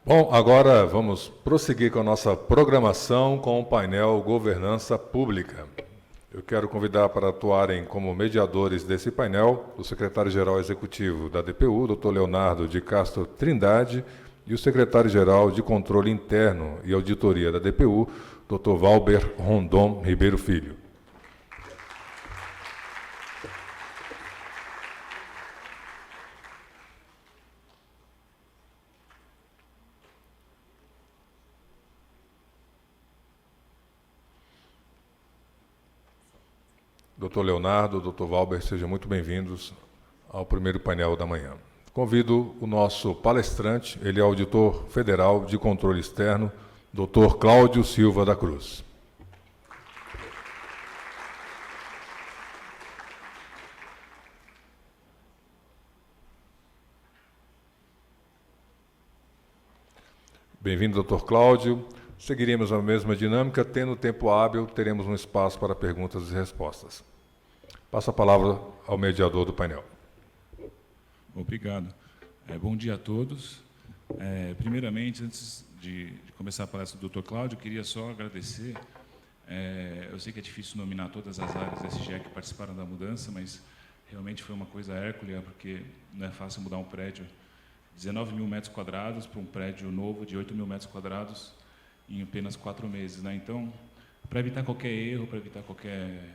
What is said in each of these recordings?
Bom, agora vamos prosseguir com a nossa programação com o painel Governança Pública. Eu quero convidar para atuarem como mediadores desse painel o secretário-geral executivo da DPU, Dr. Leonardo de Castro Trindade, e o secretário-geral de Controle Interno e Auditoria da DPU, Dr. Valber Rondon Ribeiro Filho. Dr. Leonardo, Dr. Valber, sejam muito bem-vindos ao primeiro painel da manhã. Convido o nosso palestrante, ele é auditor federal de controle externo, Dr. Cláudio Silva da Cruz. Bem-vindo, Dr. Cláudio. Seguiremos a mesma dinâmica, tendo tempo hábil, teremos um espaço para perguntas e respostas. Passo a palavra ao mediador do painel. Obrigado. Bom dia a todos. Primeiramente, antes de começar a palestra do Dr. Cláudio, eu queria só agradecer. Eu sei que é difícil nominar todas as áreas da SGE que participaram da mudança, mas realmente foi uma coisa hércula, porque não é fácil mudar um prédio de 19 mil metros quadrados para um prédio novo de 8 mil metros quadrados em apenas 4 meses, né? Então, para evitar qualquer erro, para evitar qualquer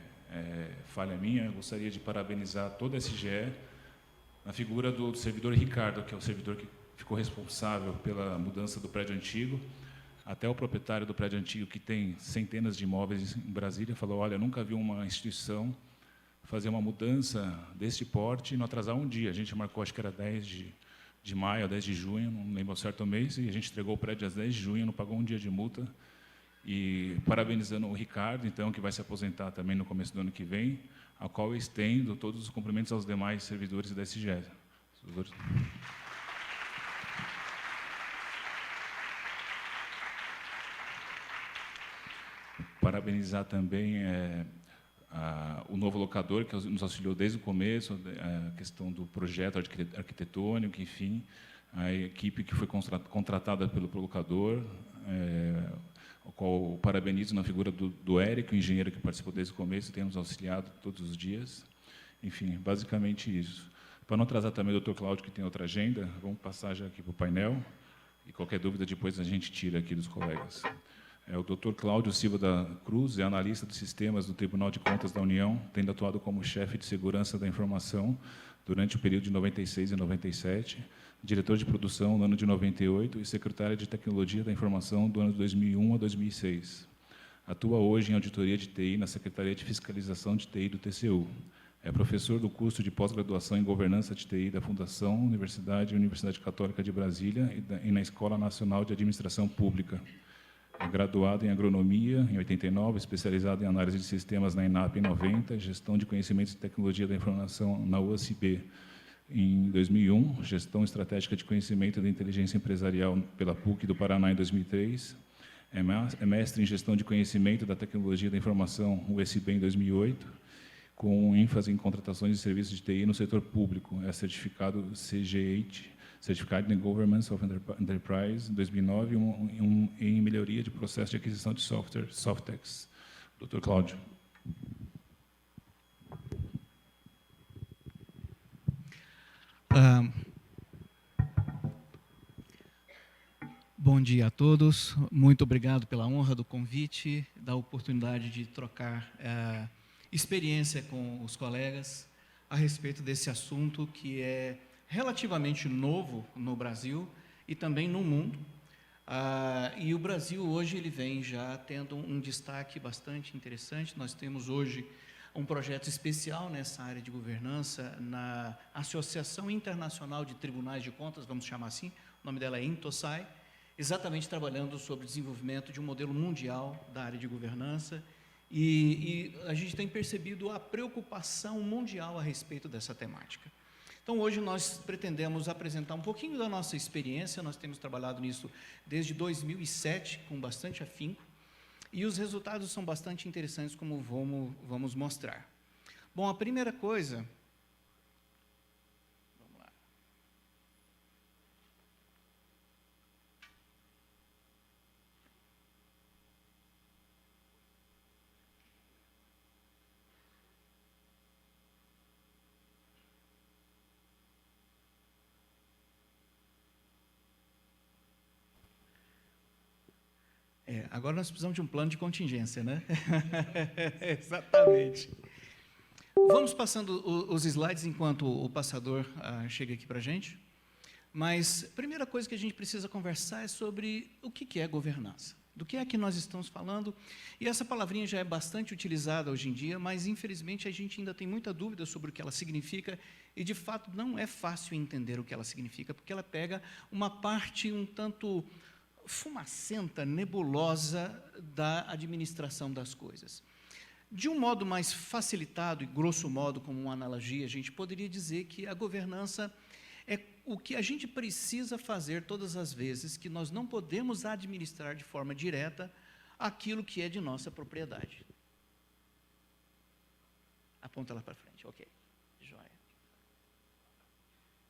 falha minha, eu gostaria de parabenizar toda a SGE na figura do servidor Ricardo, que é o servidor que ficou responsável pela mudança do prédio antigo, até o proprietário do prédio antigo, que tem centenas de imóveis em Brasília, falou: olha, nunca vi uma instituição fazer uma mudança deste porte e não atrasar um dia. A gente marcou, acho que era 10 de maio, 10 de junho, não lembro ao certo o mês, e a gente entregou o prédio às 10 de junho, não pagou um dia de multa. E parabenizando o Ricardo, então, que vai se aposentar também no começo do ano que vem, ao qual eu estendo todos os cumprimentos aos demais servidores da SGE. Parabenizar também o novo locador, que nos auxiliou desde o começo, a questão do projeto arquitetônico, enfim, a equipe que foi contratada pelo locador, o qual parabenizo na figura do Érico, o engenheiro que participou desde o começo, tem nos auxiliado todos os dias. Enfim, basicamente isso. Para não atrasar também o Dr. Cláudio, que tem outra agenda, vamos passar já aqui para o painel, e qualquer dúvida depois a gente tira aqui dos colegas. O Dr. Cláudio Silva da Cruz é analista de sistemas do Tribunal de Contas da União, tendo atuado como chefe de segurança da informação durante o período de 96 e 97, diretor de produção no ano de 98 e secretário de Tecnologia da Informação do ano de 2001 a 2006. Atua hoje em auditoria de TI na Secretaria de Fiscalização de TI do TCU. É professor do curso de pós-graduação em Governança de TI da Fundação Universidade Católica de Brasília e na Escola Nacional de Administração Pública. É graduado em Agronomia em 89, especializado em Análise de Sistemas na INAP em 90, Gestão de Conhecimentos e Tecnologia da Informação na USB em 2001, Gestão Estratégica de Conhecimento da Inteligência Empresarial pela PUC do Paraná em 2003, é mestre em Gestão de Conhecimento da Tecnologia da Informação USB em 2008, com ênfase em contratações de serviços de TI no setor público. É certificado CG8, Certificado in Governance of Enterprise, em 2009, em melhoria de processo de aquisição de software, Softex. Dr. Cláudio. Bom dia a todos. Muito obrigado pela honra do convite, da oportunidade de trocar experiência com os colegas a respeito desse assunto que é relativamente novo no Brasil e também no mundo. E o Brasil hoje ele vem já tendo um destaque bastante interessante. Nós temos hoje um projeto especial nessa área de governança na Associação Internacional de Tribunais de Contas, vamos chamar assim, o nome dela é INTOSAI, exatamente trabalhando sobre o desenvolvimento de um modelo mundial da área de governança, e a gente tem percebido a preocupação mundial a respeito dessa temática. Então, hoje nós pretendemos apresentar um pouquinho da nossa experiência. Nós temos trabalhado nisso desde 2007, com bastante afinco, e os resultados são bastante interessantes, como vamos mostrar. Bom, a primeira coisa... Vamos lá. Agora nós precisamos de um plano de contingência, né? Exatamente. Vamos passando os slides enquanto o passador chega aqui para a gente. Mas a primeira coisa que a gente precisa conversar é sobre o que é governança. Do que é que nós estamos falando? E essa palavrinha já é bastante utilizada hoje em dia, mas infelizmente a gente ainda tem muita dúvida sobre o que ela significa e de fato não é fácil entender o que ela significa, porque ela pega uma parte um tanto fumacenta, nebulosa da administração das coisas. De um modo mais facilitado e grosso modo, como uma analogia, a gente poderia dizer que a governança é o que a gente precisa fazer todas as vezes que nós não podemos administrar de forma direta aquilo que é de nossa propriedade. Aponta lá para frente, ok. Joia.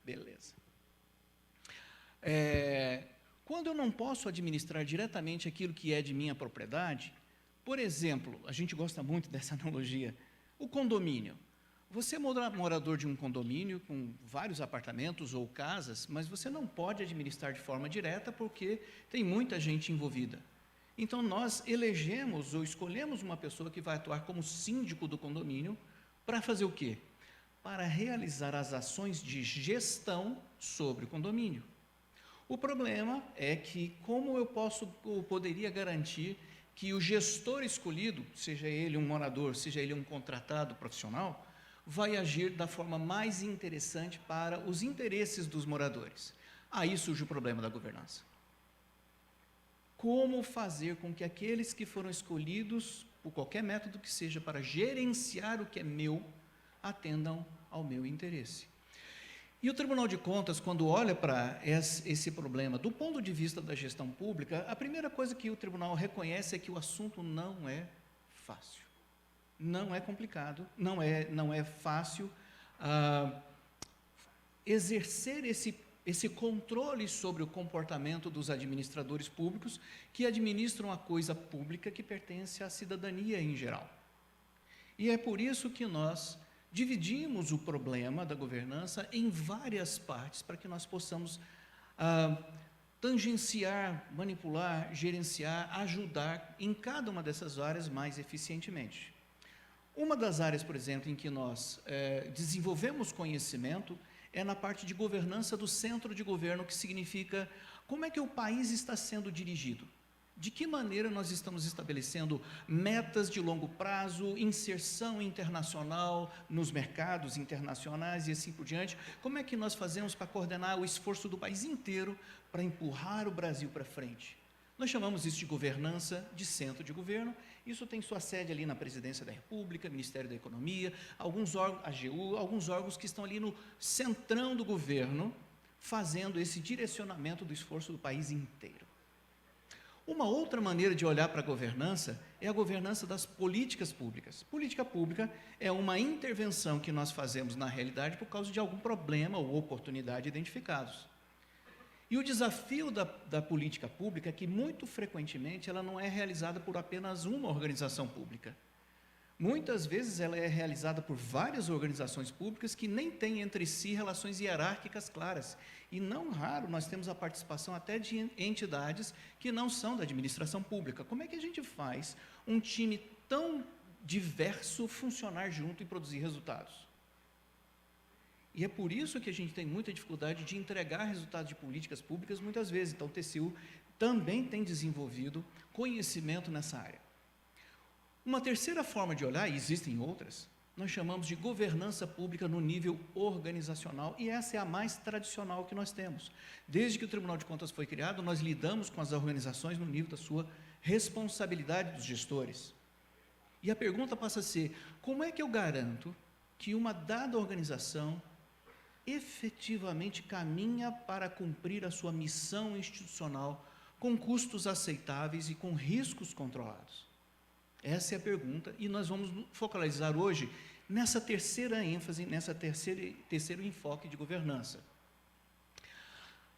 Beleza. Quando eu não posso administrar diretamente aquilo que é de minha propriedade, por exemplo, a gente gosta muito dessa analogia, o condomínio. Você é morador de um condomínio com vários apartamentos ou casas, mas você não pode administrar de forma direta porque tem muita gente envolvida. Então, nós elegemos ou escolhemos uma pessoa que vai atuar como síndico do condomínio para fazer o quê? Para realizar as ações de gestão sobre o condomínio. O problema é que como eu poderia garantir que o gestor escolhido, seja ele um morador, seja ele um contratado profissional, vai agir da forma mais interessante para os interesses dos moradores. Aí surge o problema da governança. Como fazer com que aqueles que foram escolhidos, por qualquer método que seja, para gerenciar o que é meu, atendam ao meu interesse? E o Tribunal de Contas, quando olha para esse problema do ponto de vista da gestão pública, a primeira coisa que o Tribunal reconhece é que o assunto não é fácil. Não é complicado, não é fácil exercer esse controle sobre o comportamento dos administradores públicos que administram a coisa pública que pertence à cidadania em geral. E é por isso que nós dividimos o problema da governança em várias partes para que nós possamos tangenciar, manipular, gerenciar, ajudar em cada uma dessas áreas mais eficientemente. Uma das áreas, por exemplo, em que nós desenvolvemos conhecimento é na parte de governança do centro de governo, que significa como é que o país está sendo dirigido. De que maneira nós estamos estabelecendo metas de longo prazo, inserção internacional nos mercados internacionais e assim por diante. Como é que nós fazemos para coordenar o esforço do país inteiro para empurrar o Brasil para frente? Nós chamamos isso de governança de centro de governo. Isso tem sua sede ali na Presidência da República, Ministério da Economia, alguns órgãos, AGU, alguns órgãos que estão ali no centrão do governo, fazendo esse direcionamento do esforço do país inteiro. Uma outra maneira de olhar para a governança é a governança das políticas públicas. Política pública é uma intervenção que nós fazemos na realidade por causa de algum problema ou oportunidade identificados. E o desafio da política pública é que, muito frequentemente, ela não é realizada por apenas uma organização pública. Muitas vezes ela é realizada por várias organizações públicas que nem têm entre si relações hierárquicas claras. E não raro nós temos a participação até de entidades que não são da administração pública. Como é que a gente faz um time tão diverso funcionar junto e produzir resultados? E é por isso que a gente tem muita dificuldade de entregar resultados de políticas públicas muitas vezes. Então, o TCU também tem desenvolvido conhecimento nessa área. Uma terceira forma de olhar, e existem outras, nós chamamos de governança pública no nível organizacional, e essa é a mais tradicional que nós temos. Desde que o Tribunal de Contas foi criado, nós lidamos com as organizações no nível da sua responsabilidade dos gestores. E a pergunta passa a ser, como é que eu garanto que uma dada organização efetivamente caminha para cumprir a sua missão institucional com custos aceitáveis e com riscos controlados? Essa é a pergunta, e nós vamos focalizar hoje nessa terceira ênfase, terceiro enfoque de governança.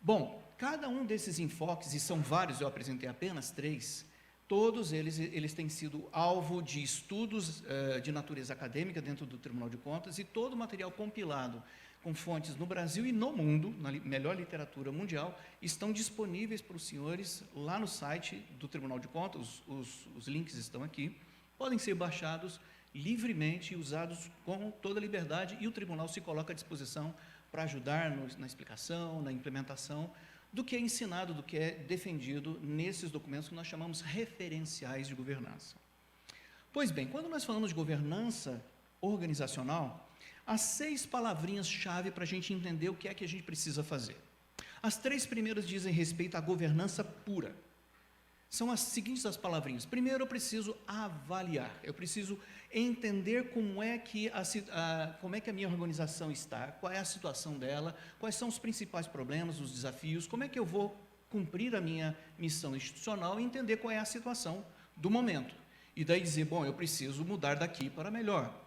Bom, cada um desses enfoques, e são vários, eu apresentei apenas 3, todos eles têm sido alvo de estudos de natureza acadêmica dentro do Tribunal de Contas, e todo o material compilado com fontes no Brasil e no mundo, na melhor literatura mundial, estão disponíveis para os senhores lá no site do Tribunal de Contas, os links estão aqui, podem ser baixados livremente e usados com toda a liberdade, e o tribunal se coloca à disposição para ajudar na explicação, na implementação do que é ensinado, do que é defendido nesses documentos que nós chamamos referenciais de governança. Pois bem, quando nós falamos de governança organizacional, há 6 palavrinhas-chave para a gente entender o que é que a gente precisa fazer. As 3 primeiras dizem respeito à governança pura. São as seguintes as palavrinhas. Primeiro, eu preciso avaliar, eu preciso entender como é que a minha organização está, qual é a situação dela, quais são os principais problemas, os desafios, como é que eu vou cumprir a minha missão institucional e entender qual é a situação do momento. E daí dizer, bom, eu preciso mudar daqui para melhor.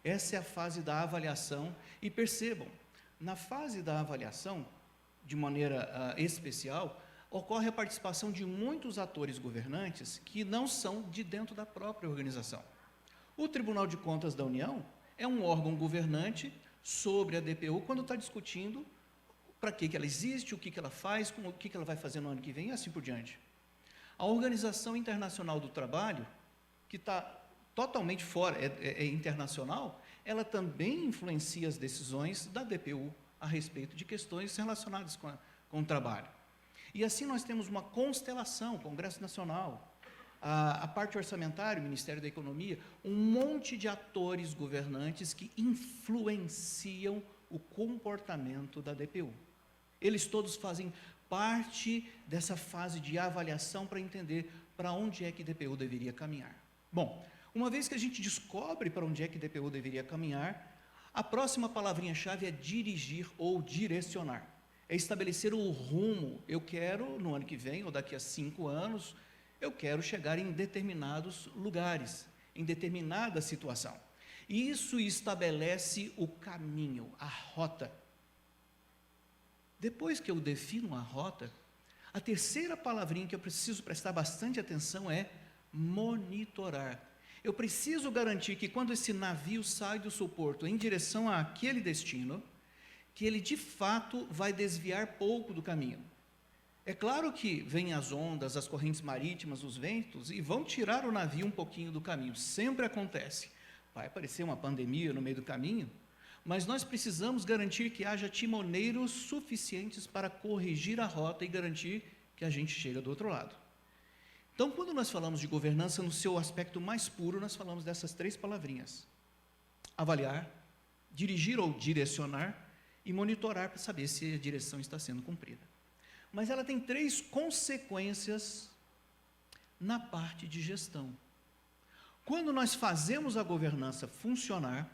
Essa é a fase da avaliação, e percebam, na fase da avaliação, de maneira especial, ocorre a participação de muitos atores governantes que não são de dentro da própria organização. O Tribunal de Contas da União é um órgão governante sobre a DPU quando está discutindo para que ela existe, o que ela faz, o que ela vai fazer no ano que vem e assim por diante. A Organização Internacional do Trabalho, que está totalmente fora, é internacional, ela também influencia as decisões da DPU a respeito de questões relacionadas com o trabalho. E assim nós temos uma constelação, Congresso Nacional, a parte orçamentária, o Ministério da Economia, um monte de atores governantes que influenciam o comportamento da DPU. Eles todos fazem parte dessa fase de avaliação para entender para onde é que a DPU deveria caminhar. Bom, uma vez que a gente descobre para onde é que a DPU deveria caminhar, a próxima palavrinha-chave é dirigir ou direcionar. É estabelecer o rumo. Eu quero, no ano que vem, ou daqui a 5 anos, eu quero chegar em determinados lugares, em determinada situação. E isso estabelece o caminho, a rota. Depois que eu defino a rota, a terceira palavrinha que eu preciso prestar bastante atenção é monitorar. Eu preciso garantir que quando esse navio sai do seu porto em direção àquele destino, que ele de fato vai desviar pouco do caminho. É claro que vêm as ondas, as correntes marítimas, os ventos, e vão tirar o navio um pouquinho do caminho, sempre acontece. Vai aparecer uma pandemia no meio do caminho, mas nós precisamos garantir que haja timoneiros suficientes para corrigir a rota e garantir que a gente chega do outro lado. Então, quando nós falamos de governança no seu aspecto mais puro, nós falamos dessas 3 palavrinhas: avaliar, dirigir ou direcionar, e monitorar para saber se a direção está sendo cumprida. Mas ela tem 3 consequências na parte de gestão. Quando nós fazemos a governança funcionar,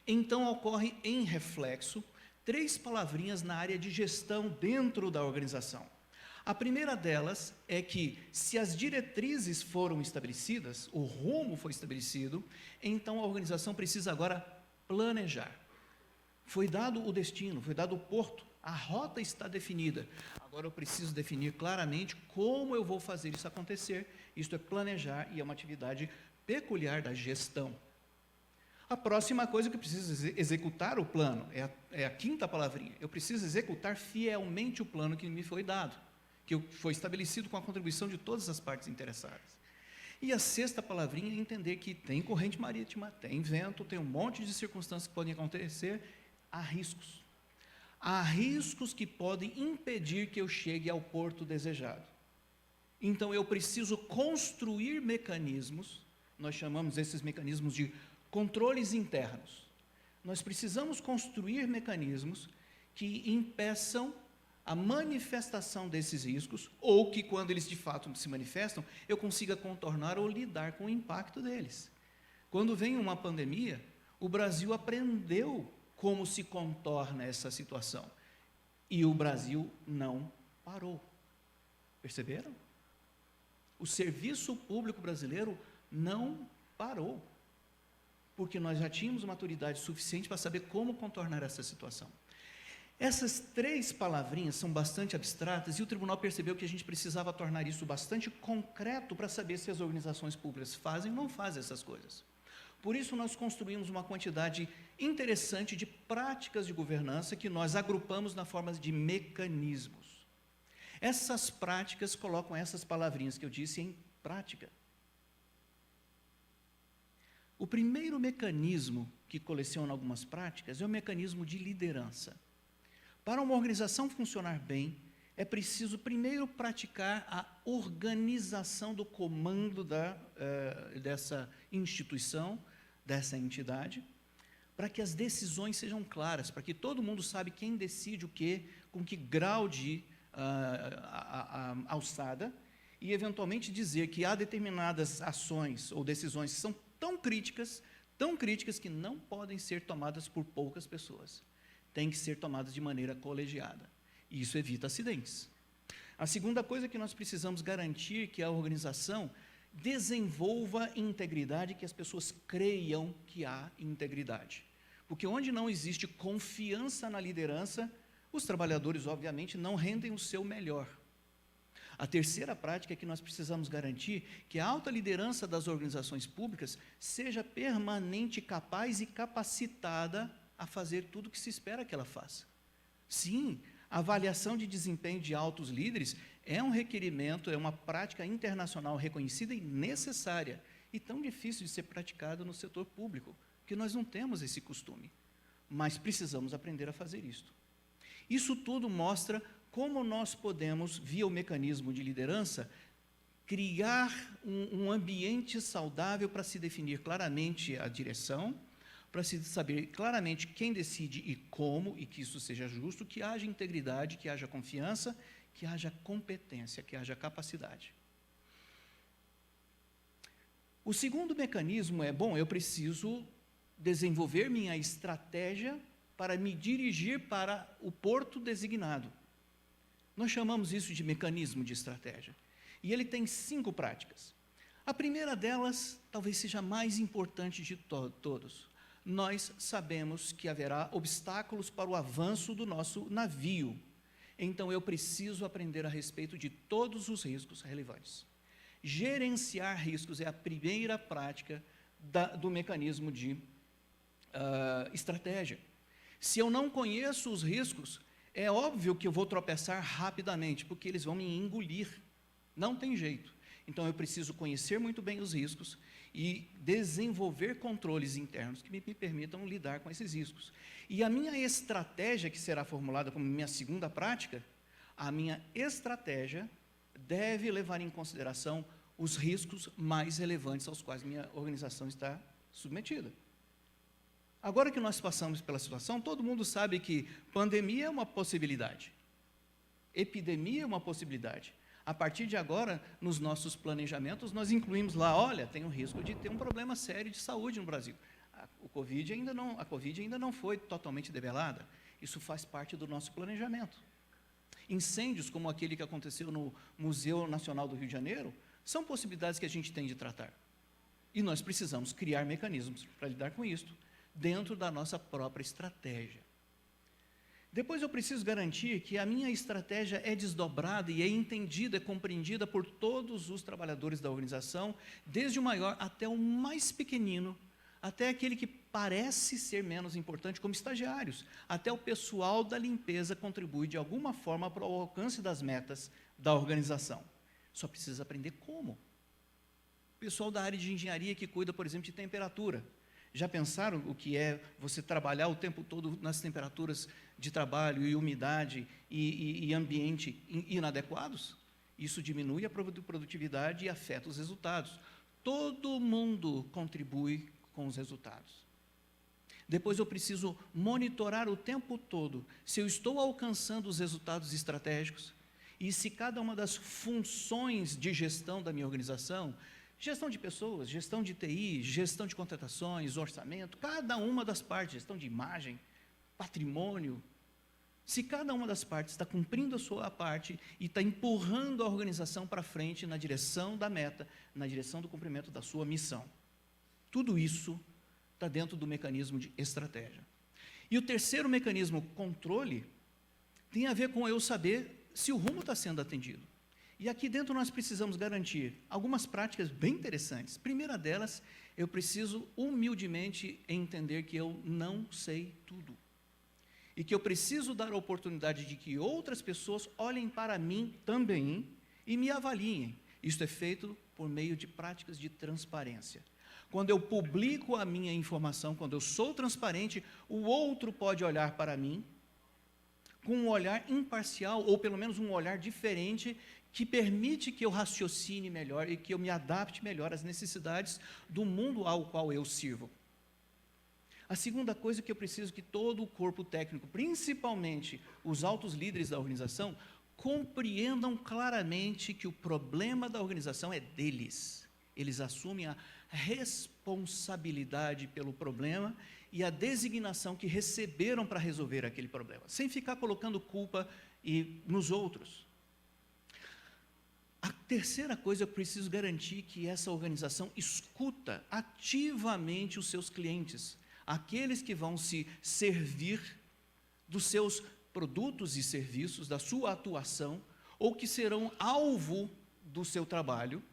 então ocorre em reflexo 3 palavrinhas na área de gestão dentro da organização. A primeira delas é que, se as diretrizes foram estabelecidas, o rumo foi estabelecido, então a organização precisa agora planejar. Foi dado o destino, foi dado o porto, a rota está definida. Agora eu preciso definir claramente como eu vou fazer isso acontecer. Isto é planejar, e é uma atividade peculiar da gestão. A próxima coisa que eu preciso executar o plano, é a quinta palavrinha. Eu preciso executar fielmente o plano que me foi dado, que foi estabelecido com a contribuição de todas as partes interessadas. E a sexta palavrinha é entender que tem corrente marítima, tem vento, tem um monte de circunstâncias que podem acontecer. Há riscos. Há riscos que podem impedir que eu chegue ao porto desejado. Então, eu preciso construir mecanismos, nós chamamos esses mecanismos de controles internos. Nós precisamos construir mecanismos que impeçam a manifestação desses riscos, ou que, quando eles de fato se manifestam, eu consiga contornar ou lidar com o impacto deles. Quando vem uma pandemia, o Brasil aprendeu como se contorna essa situação. E o Brasil não parou. Perceberam? O serviço público brasileiro não parou, porque nós já tínhamos maturidade suficiente para saber como contornar essa situação. Essas 3 palavrinhas são bastante abstratas, e o tribunal percebeu que a gente precisava tornar isso bastante concreto para saber se as organizações públicas fazem ou não fazem essas coisas. Por isso, nós construímos uma quantidade interessante de práticas de governança que nós agrupamos na forma de mecanismos. Essas práticas colocam essas palavrinhas que eu disse em prática. O primeiro mecanismo que coleciona algumas práticas é o mecanismo de liderança. Para uma organização funcionar bem, é preciso primeiro praticar a organização do comando dessa instituição, dessa entidade, para que as decisões sejam claras, para que todo mundo saiba quem decide o quê, com que grau de alçada, e eventualmente dizer que há determinadas ações ou decisões que são tão críticas que não podem ser tomadas por poucas pessoas. Tem que ser tomadas de maneira colegiada. E isso evita acidentes. A segunda coisa que nós precisamos garantir que a organização desenvolva integridade, que as pessoas creiam que há integridade. Porque onde não existe confiança na liderança, os trabalhadores, obviamente, não rendem o seu melhor. A terceira prática é que nós precisamos garantir que a alta liderança das organizações públicas seja permanente, capaz e capacitada a fazer tudo o que se espera que ela faça. Sim, a avaliação de desempenho de altos líderes é um requerimento, é uma prática internacional reconhecida e necessária, e tão difícil de ser praticada no setor público, porque nós não temos esse costume, mas precisamos aprender a fazer isto. Isso tudo mostra como nós podemos, via o mecanismo de liderança, criar um ambiente saudável para se definir claramente a direção, para se saber claramente quem decide e como, e que isso seja justo, que haja integridade, que haja confiança, que haja competência, que haja capacidade. O segundo mecanismo é, eu preciso desenvolver minha estratégia para me dirigir para o porto designado. Nós chamamos isso de mecanismo de estratégia. E ele tem 5 práticas. A primeira delas, talvez seja a mais importante de todos. Nós sabemos que haverá obstáculos para o avanço do nosso navio. Então, eu preciso aprender a respeito de todos os riscos relevantes. Gerenciar riscos é a primeira prática do mecanismo de estratégia. Se eu não conheço os riscos, é óbvio que eu vou tropeçar rapidamente, porque eles vão me engolir. Não tem jeito. Então, eu preciso conhecer muito bem os riscos e desenvolver controles internos que me permitam lidar com esses riscos. E a minha estratégia, que será formulada como minha segunda prática, a minha estratégia deve levar em consideração os riscos mais relevantes aos quais minha organização está submetida. Agora que nós passamos pela situação, todo mundo sabe que pandemia é uma possibilidade, epidemia é uma possibilidade. A partir de agora, nos nossos planejamentos, nós incluímos lá, olha, tem o risco de ter um problema sério de saúde no Brasil. A Covid ainda não foi totalmente debelada. Isso faz parte do nosso planejamento. Incêndios, como aquele que aconteceu no Museu Nacional do Rio de Janeiro, são possibilidades que a gente tem de tratar. E nós precisamos criar mecanismos para lidar com isso, dentro da nossa própria estratégia. Depois eu preciso garantir que a minha estratégia é desdobrada e é entendida, é compreendida por todos os trabalhadores da organização, desde o maior até o mais pequenino, até aquele que parece ser menos importante, como estagiários. Até o pessoal da limpeza contribui de alguma forma para o alcance das metas da organização. Só precisa aprender como. O pessoal da área de engenharia que cuida, por exemplo, de temperatura. Já pensaram o que é você trabalhar o tempo todo nas temperaturas de trabalho e umidade e ambiente inadequados? Isso diminui a produtividade e afeta os resultados. Todo mundo contribui com os resultados. Depois eu preciso monitorar o tempo todo se eu estou alcançando os resultados estratégicos e se cada uma das funções de gestão da minha organização, gestão de pessoas, gestão de TI, gestão de contratações, orçamento, cada uma das partes, gestão de imagem, patrimônio, se cada uma das partes está cumprindo a sua parte e está empurrando a organização para frente na direção da meta, na direção do cumprimento da sua missão. Tudo isso está dentro do mecanismo de estratégia. E o terceiro mecanismo, controle, tem a ver com eu saber se o rumo está sendo atendido. E aqui dentro nós precisamos garantir algumas práticas bem interessantes. Primeira delas, eu preciso humildemente entender que eu não sei tudo. E que eu preciso dar a oportunidade de que outras pessoas olhem para mim também e me avaliem. Isso é feito por meio de práticas de transparência. Quando eu publico a minha informação, quando eu sou transparente, o outro pode olhar para mim com um olhar imparcial, ou pelo menos um olhar diferente, que permite que eu raciocine melhor e que eu me adapte melhor às necessidades do mundo ao qual eu sirvo. A segunda coisa que eu preciso que todo o corpo técnico, principalmente os altos líderes da organização, compreendam claramente que o problema da organização é deles. Eles assumem a responsabilidade pelo problema e a designação que receberam para resolver aquele problema, sem ficar colocando culpa nos outros. A terceira coisa, eu preciso garantir que essa organização escuta ativamente os seus clientes, aqueles que vão se servir dos seus produtos e serviços, da sua atuação, ou que serão alvo do seu trabalho.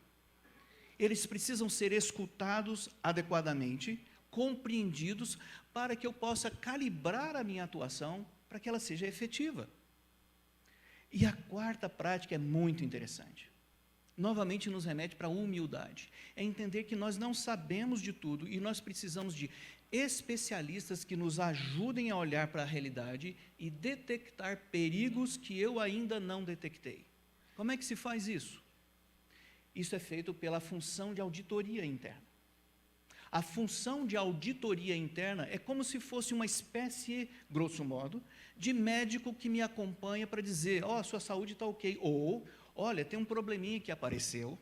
Eles precisam ser escutados adequadamente, compreendidos, para que eu possa calibrar a minha atuação, para que ela seja efetiva. E a quarta prática é muito interessante. Novamente nos remete para a humildade. É entender que nós não sabemos de tudo e nós precisamos de especialistas que nos ajudem a olhar para a realidade e detectar perigos que eu ainda não detectei. Como é que se faz isso? Isso é feito pela função de auditoria interna. A função de auditoria interna é como se fosse uma espécie, grosso modo, de médico que me acompanha para dizer, sua saúde está ok, ou, olha, tem um probleminha que apareceu,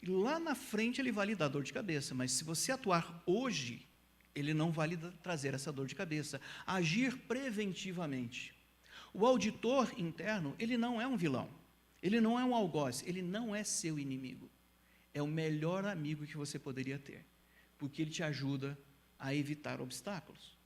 e lá na frente ele vai lhe dar dor de cabeça, mas se você atuar hoje, ele não vai lhe trazer essa dor de cabeça. Agir preventivamente. O auditor interno, ele não é um vilão, ele não é um algoz, ele não é seu inimigo. É o melhor amigo que você poderia ter, porque ele te ajuda a evitar obstáculos.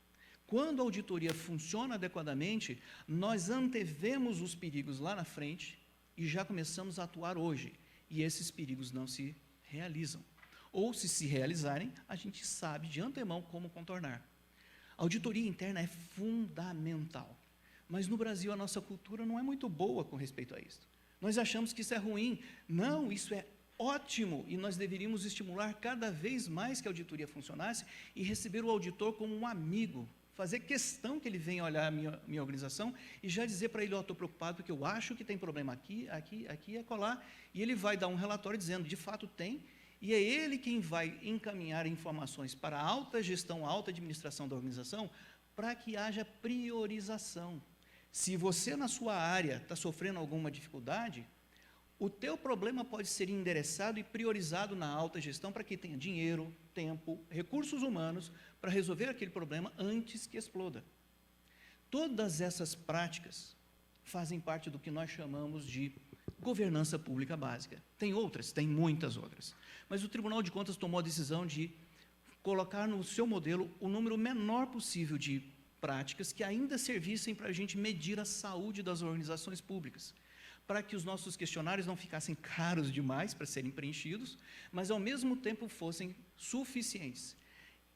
Quando a auditoria funciona adequadamente, nós antevemos os perigos lá na frente e já começamos a atuar hoje, e esses perigos não se realizam. Ou, se realizarem, a gente sabe de antemão como contornar. A auditoria interna é fundamental, mas no Brasil a nossa cultura não é muito boa com respeito a isso. Nós achamos que isso é ruim. Não, isso é ótimo, e nós deveríamos estimular cada vez mais que a auditoria funcionasse e receber o auditor como um amigo, fazer questão que ele venha olhar a minha organização e já dizer para ele, estou preocupado porque eu acho que tem problema aqui e acolá, e ele vai dar um relatório dizendo, de fato tem, e é ele quem vai encaminhar informações para a alta gestão, a alta administração da organização, para que haja priorização. Se você na sua área está sofrendo alguma dificuldade, o teu problema pode ser endereçado e priorizado na alta gestão para que tenha dinheiro, tempo, recursos humanos para resolver aquele problema antes que exploda. Todas essas práticas fazem parte do que nós chamamos de governança pública básica. Tem outras, tem muitas outras. Mas o Tribunal de Contas tomou a decisão de colocar no seu modelo o número menor possível de práticas que ainda servissem para a gente medir a saúde das organizações públicas, para que os nossos questionários não ficassem caros demais para serem preenchidos, mas ao mesmo tempo fossem suficientes.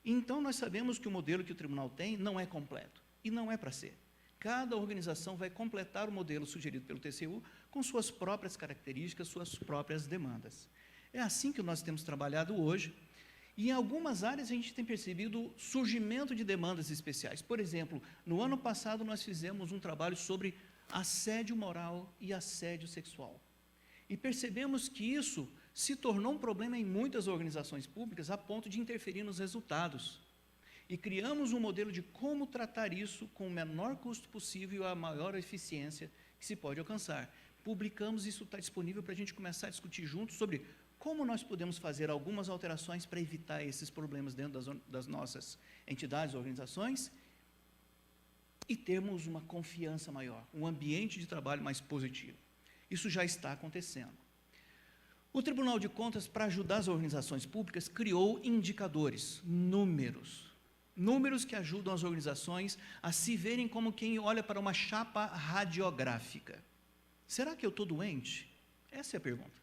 Então nós sabemos que o modelo que o tribunal tem não é completo, e não é para ser. Cada organização vai completar o modelo sugerido pelo TCU com suas próprias características, suas próprias demandas. É assim que nós temos trabalhado hoje, e em algumas áreas a gente tem percebido o surgimento de demandas especiais. Por exemplo, no ano passado nós fizemos um trabalho sobre assédio moral e assédio sexual. E percebemos que isso se tornou um problema em muitas organizações públicas a ponto de interferir nos resultados. E criamos um modelo de como tratar isso com o menor custo possível e a maior eficiência que se pode alcançar. Publicamos, isso está disponível para a gente começar a discutir juntos sobre como nós podemos fazer algumas alterações para evitar esses problemas dentro das nossas entidades, organizações, e termos uma confiança maior, um ambiente de trabalho mais positivo. Isso já está acontecendo. O Tribunal de Contas, para ajudar as organizações públicas, criou indicadores, números que ajudam as organizações a se verem como quem olha para uma chapa radiográfica. Será que eu estou doente? Essa é a pergunta.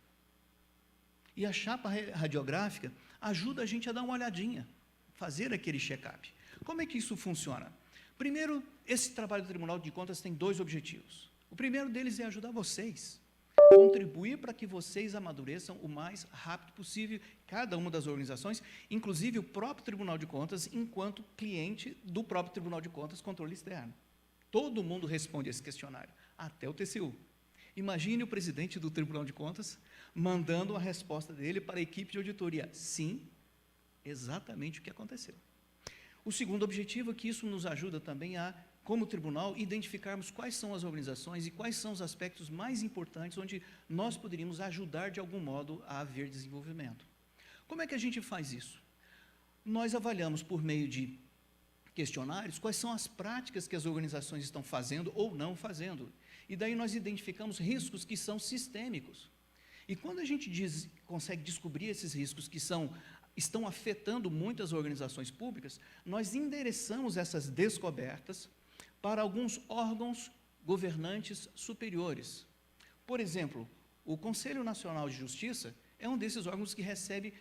E a chapa radiográfica ajuda a gente a dar uma olhadinha, fazer aquele check-up. Como é que isso funciona? Primeiro, esse trabalho do Tribunal de Contas tem 2 objetivos. O primeiro deles é ajudar vocês, contribuir para que vocês amadureçam o mais rápido possível, cada uma das organizações, inclusive o próprio Tribunal de Contas, enquanto cliente do próprio Tribunal de Contas, controle externo. Todo mundo responde a esse questionário, até o TCU. Imagine o presidente do Tribunal de Contas mandando a resposta dele para a equipe de auditoria. Sim, exatamente o que aconteceu. O segundo objetivo é que isso nos ajuda também a, como tribunal, identificarmos quais são as organizações e quais são os aspectos mais importantes onde nós poderíamos ajudar de algum modo a haver desenvolvimento. Como é que a gente faz isso? Nós avaliamos por meio de questionários quais são as práticas que as organizações estão fazendo ou não fazendo. E daí nós identificamos riscos que são sistêmicos. E quando a gente consegue descobrir esses riscos que estão afetando muitas organizações públicas, nós endereçamos essas descobertas para alguns órgãos governantes superiores. Por exemplo, o Conselho Nacional de Justiça é um desses órgãos que recebe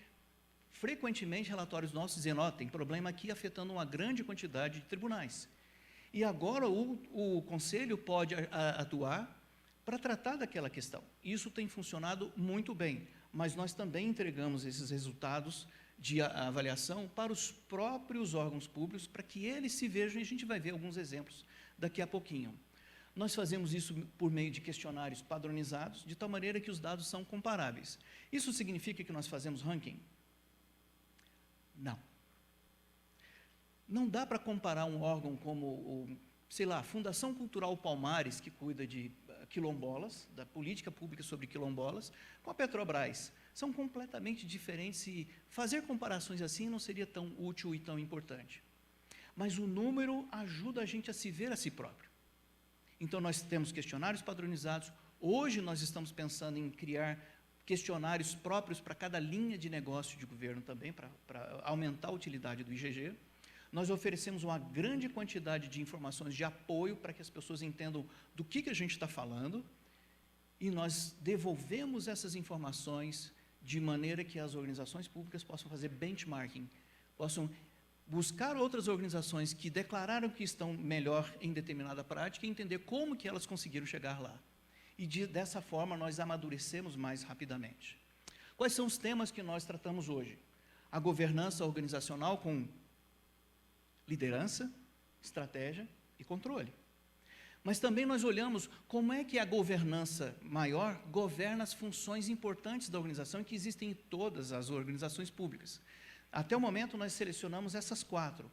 frequentemente relatórios nossos dizendo, tem problema aqui afetando uma grande quantidade de tribunais. E agora o Conselho pode atuar para tratar daquela questão. Isso tem funcionado muito bem, mas nós também entregamos esses resultados de avaliação para os próprios órgãos públicos, para que eles se vejam, e a gente vai ver alguns exemplos daqui a pouquinho. Nós fazemos isso por meio de questionários padronizados, de tal maneira que os dados são comparáveis. Isso significa que nós fazemos ranking? Não. Não dá para comparar um órgão como, a Fundação Cultural Palmares, que cuida de quilombolas, da política pública sobre quilombolas, com a Petrobras. São completamente diferentes e fazer comparações assim não seria tão útil e tão importante. Mas o número ajuda a gente a se ver a si próprio. Então, nós temos questionários padronizados. Hoje, nós estamos pensando em criar questionários próprios para cada linha de negócio de governo também, para aumentar a utilidade do IGG. Nós oferecemos uma grande quantidade de informações de apoio para que as pessoas entendam do que a gente está falando, e nós devolvemos essas informações de maneira que as organizações públicas possam fazer benchmarking, possam buscar outras organizações que declararam que estão melhor em determinada prática e entender como que elas conseguiram chegar lá. E dessa forma nós amadurecemos mais rapidamente. Quais são os temas que nós tratamos hoje? A governança organizacional com liderança, estratégia e controle. Mas também nós olhamos como é que a governança maior governa as funções importantes da organização que existem em todas as organizações públicas. Até o momento nós selecionamos essas 4.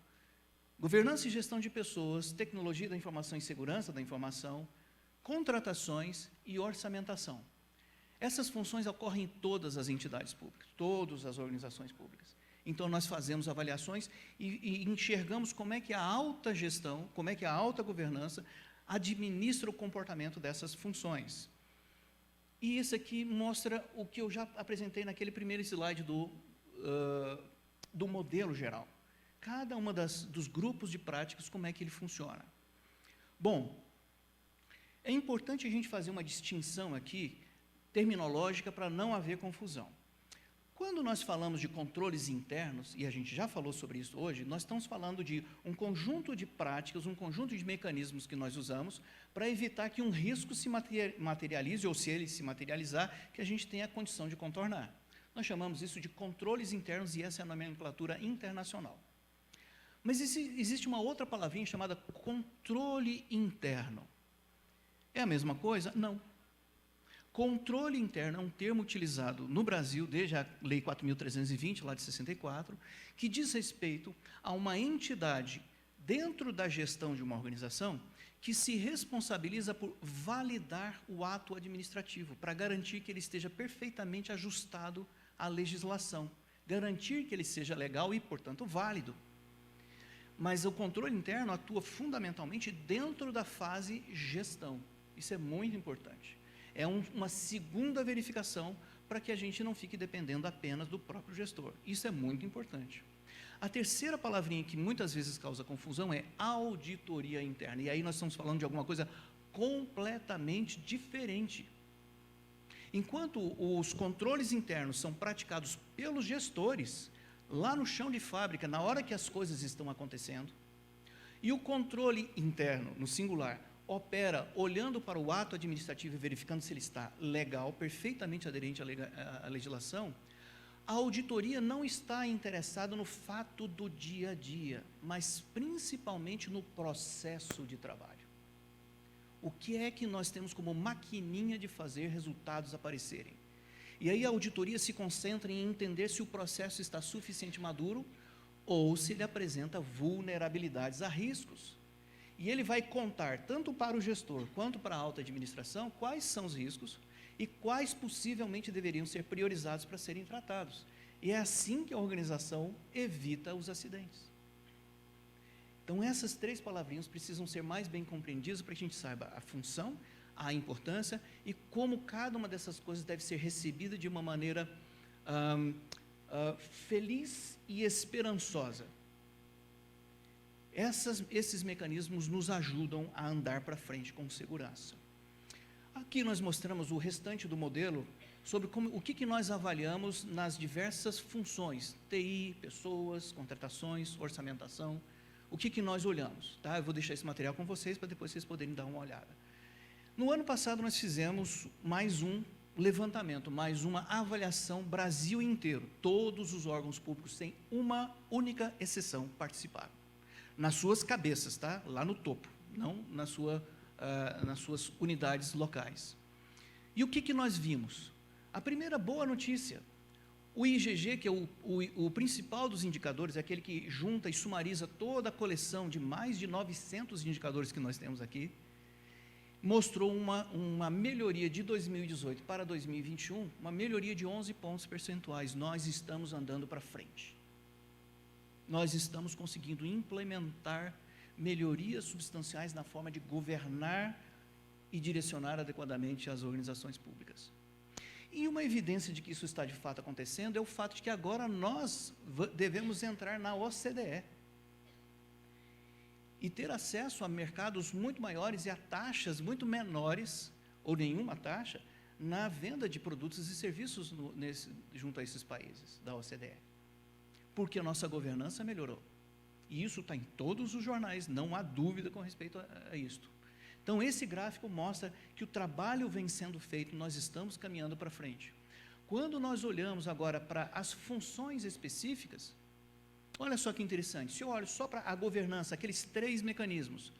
Governança e gestão de pessoas, tecnologia da informação e segurança da informação, contratações e orçamentação. Essas funções ocorrem em todas as entidades públicas, todas as organizações públicas. Então, nós fazemos avaliações e enxergamos como é que a alta gestão, como é que a alta governança administra o comportamento dessas funções. E isso aqui mostra o que eu já apresentei naquele primeiro slide do modelo geral. Cada uma dos grupos de práticas, como é que ele funciona. Bom, é importante a gente fazer uma distinção aqui, terminológica, para não haver confusão. Quando nós falamos de controles internos, e a gente já falou sobre isso hoje, nós estamos falando de um conjunto de práticas, um conjunto de mecanismos que nós usamos para evitar que um risco se materialize, ou se ele se materializar, que a gente tenha a condição de contornar. Nós chamamos isso de controles internos, e essa é a nomenclatura internacional. Mas existe uma outra palavrinha chamada controle interno. É a mesma coisa? Não. Controle interno é um termo utilizado no Brasil, desde a Lei 4.320, lá de 64, que diz respeito a uma entidade dentro da gestão de uma organização que se responsabiliza por validar o ato administrativo, para garantir que ele esteja perfeitamente ajustado à legislação, garantir que ele seja legal e, portanto, válido. Mas o controle interno atua fundamentalmente dentro da fase gestão. Isso é muito importante. É uma segunda verificação para que a gente não fique dependendo apenas do próprio gestor. Isso é muito importante. A terceira palavrinha que muitas vezes causa confusão é auditoria interna. E aí nós estamos falando de alguma coisa completamente diferente. Enquanto os controles internos são praticados pelos gestores, lá no chão de fábrica, na hora que as coisas estão acontecendo, e o controle interno, no singular, opera olhando para o ato administrativo e verificando se ele está legal, perfeitamente aderente à legislação, a auditoria não está interessada no fato do dia a dia, mas principalmente no processo de trabalho. O que é que nós temos como maquininha de fazer resultados aparecerem? E aí a auditoria se concentra em entender se o processo está suficientemente maduro ou se ele apresenta vulnerabilidades a riscos. E ele vai contar, tanto para o gestor quanto para a alta administração, quais são os riscos e quais possivelmente deveriam ser priorizados para serem tratados. E é assim que a organização evita os acidentes. Então, essas 3 palavrinhas precisam ser mais bem compreendidas para que a gente saiba a função, a importância e como cada uma dessas coisas deve ser recebida de uma maneira feliz e esperançosa. Esses mecanismos nos ajudam a andar para frente com segurança. Aqui nós mostramos o restante do modelo sobre o que nós avaliamos nas diversas funções, TI, pessoas, contratações, orçamentação, o que nós olhamos. Tá? Eu vou deixar esse material com vocês para depois vocês poderem dar uma olhada. No ano passado nós fizemos mais um levantamento, mais uma avaliação Brasil inteiro. Todos os órgãos públicos, sem uma única exceção, participaram. Nas suas cabeças, tá? Lá no topo, não nas suas unidades locais. E o que nós vimos? A primeira boa notícia, o IGG, que é o principal dos indicadores, é aquele que junta e sumariza toda a coleção de mais de 900 indicadores que nós temos aqui, mostrou uma melhoria de 2018 para 2021, uma melhoria de 11 pontos percentuais. Nós estamos andando para frente. Nós estamos conseguindo implementar melhorias substanciais na forma de governar e direcionar adequadamente as organizações públicas. E uma evidência de que isso está de fato acontecendo é o fato de que agora nós devemos entrar na OCDE e ter acesso a mercados muito maiores e a taxas muito menores, ou nenhuma taxa, na venda de produtos e serviços junto a esses países da OCDE. Porque a nossa governança melhorou. E isso está em todos os jornais, não há dúvida com respeito a isto. Então, esse gráfico mostra que o trabalho vem sendo feito, nós estamos caminhando para frente. Quando nós olhamos agora para as funções específicas, olha só que interessante, se eu olho só para a governança, aqueles 3 mecanismos,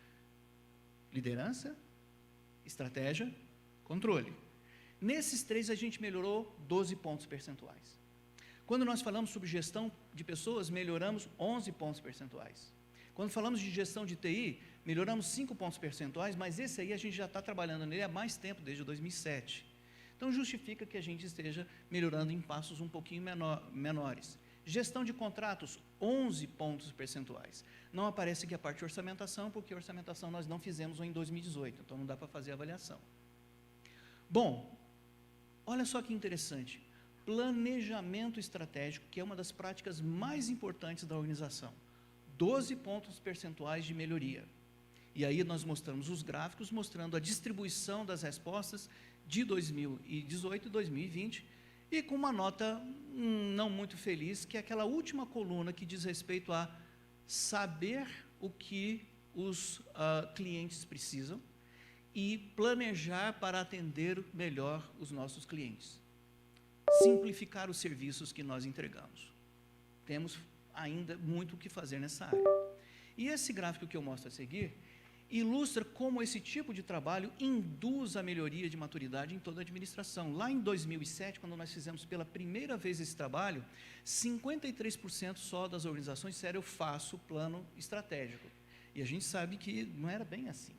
liderança, estratégia, controle. Nesses 3 a gente melhorou 12 pontos percentuais. Quando nós falamos sobre gestão de pessoas, melhoramos 11 pontos percentuais. Quando falamos de gestão de TI, melhoramos 5 pontos percentuais, mas esse aí a gente já está trabalhando nele há mais tempo, desde 2007. Então, justifica que a gente esteja melhorando em passos um pouquinho menores. Gestão de contratos, 11 pontos percentuais. Não aparece aqui a parte de orçamentação, porque a orçamentação nós não fizemos em 2018, então não dá para fazer a avaliação. Bom, olha só que interessante. Planejamento estratégico, que é uma das práticas mais importantes da organização. 12 pontos percentuais de melhoria. E aí nós mostramos os gráficos, mostrando a distribuição das respostas de 2018 e 2020, e com uma nota não muito feliz, que é aquela última coluna que diz respeito a saber o que os clientes precisam e planejar para atender melhor os nossos clientes. Simplificar os serviços que nós entregamos. Temos ainda muito o que fazer nessa área. E esse gráfico que eu mostro a seguir ilustra como esse tipo de trabalho induz a melhoria de maturidade em toda a administração. Lá em 2007, quando nós fizemos pela primeira vez esse trabalho, 53% só das organizações disseram: eu faço plano estratégico. E a gente sabe que não era bem assim.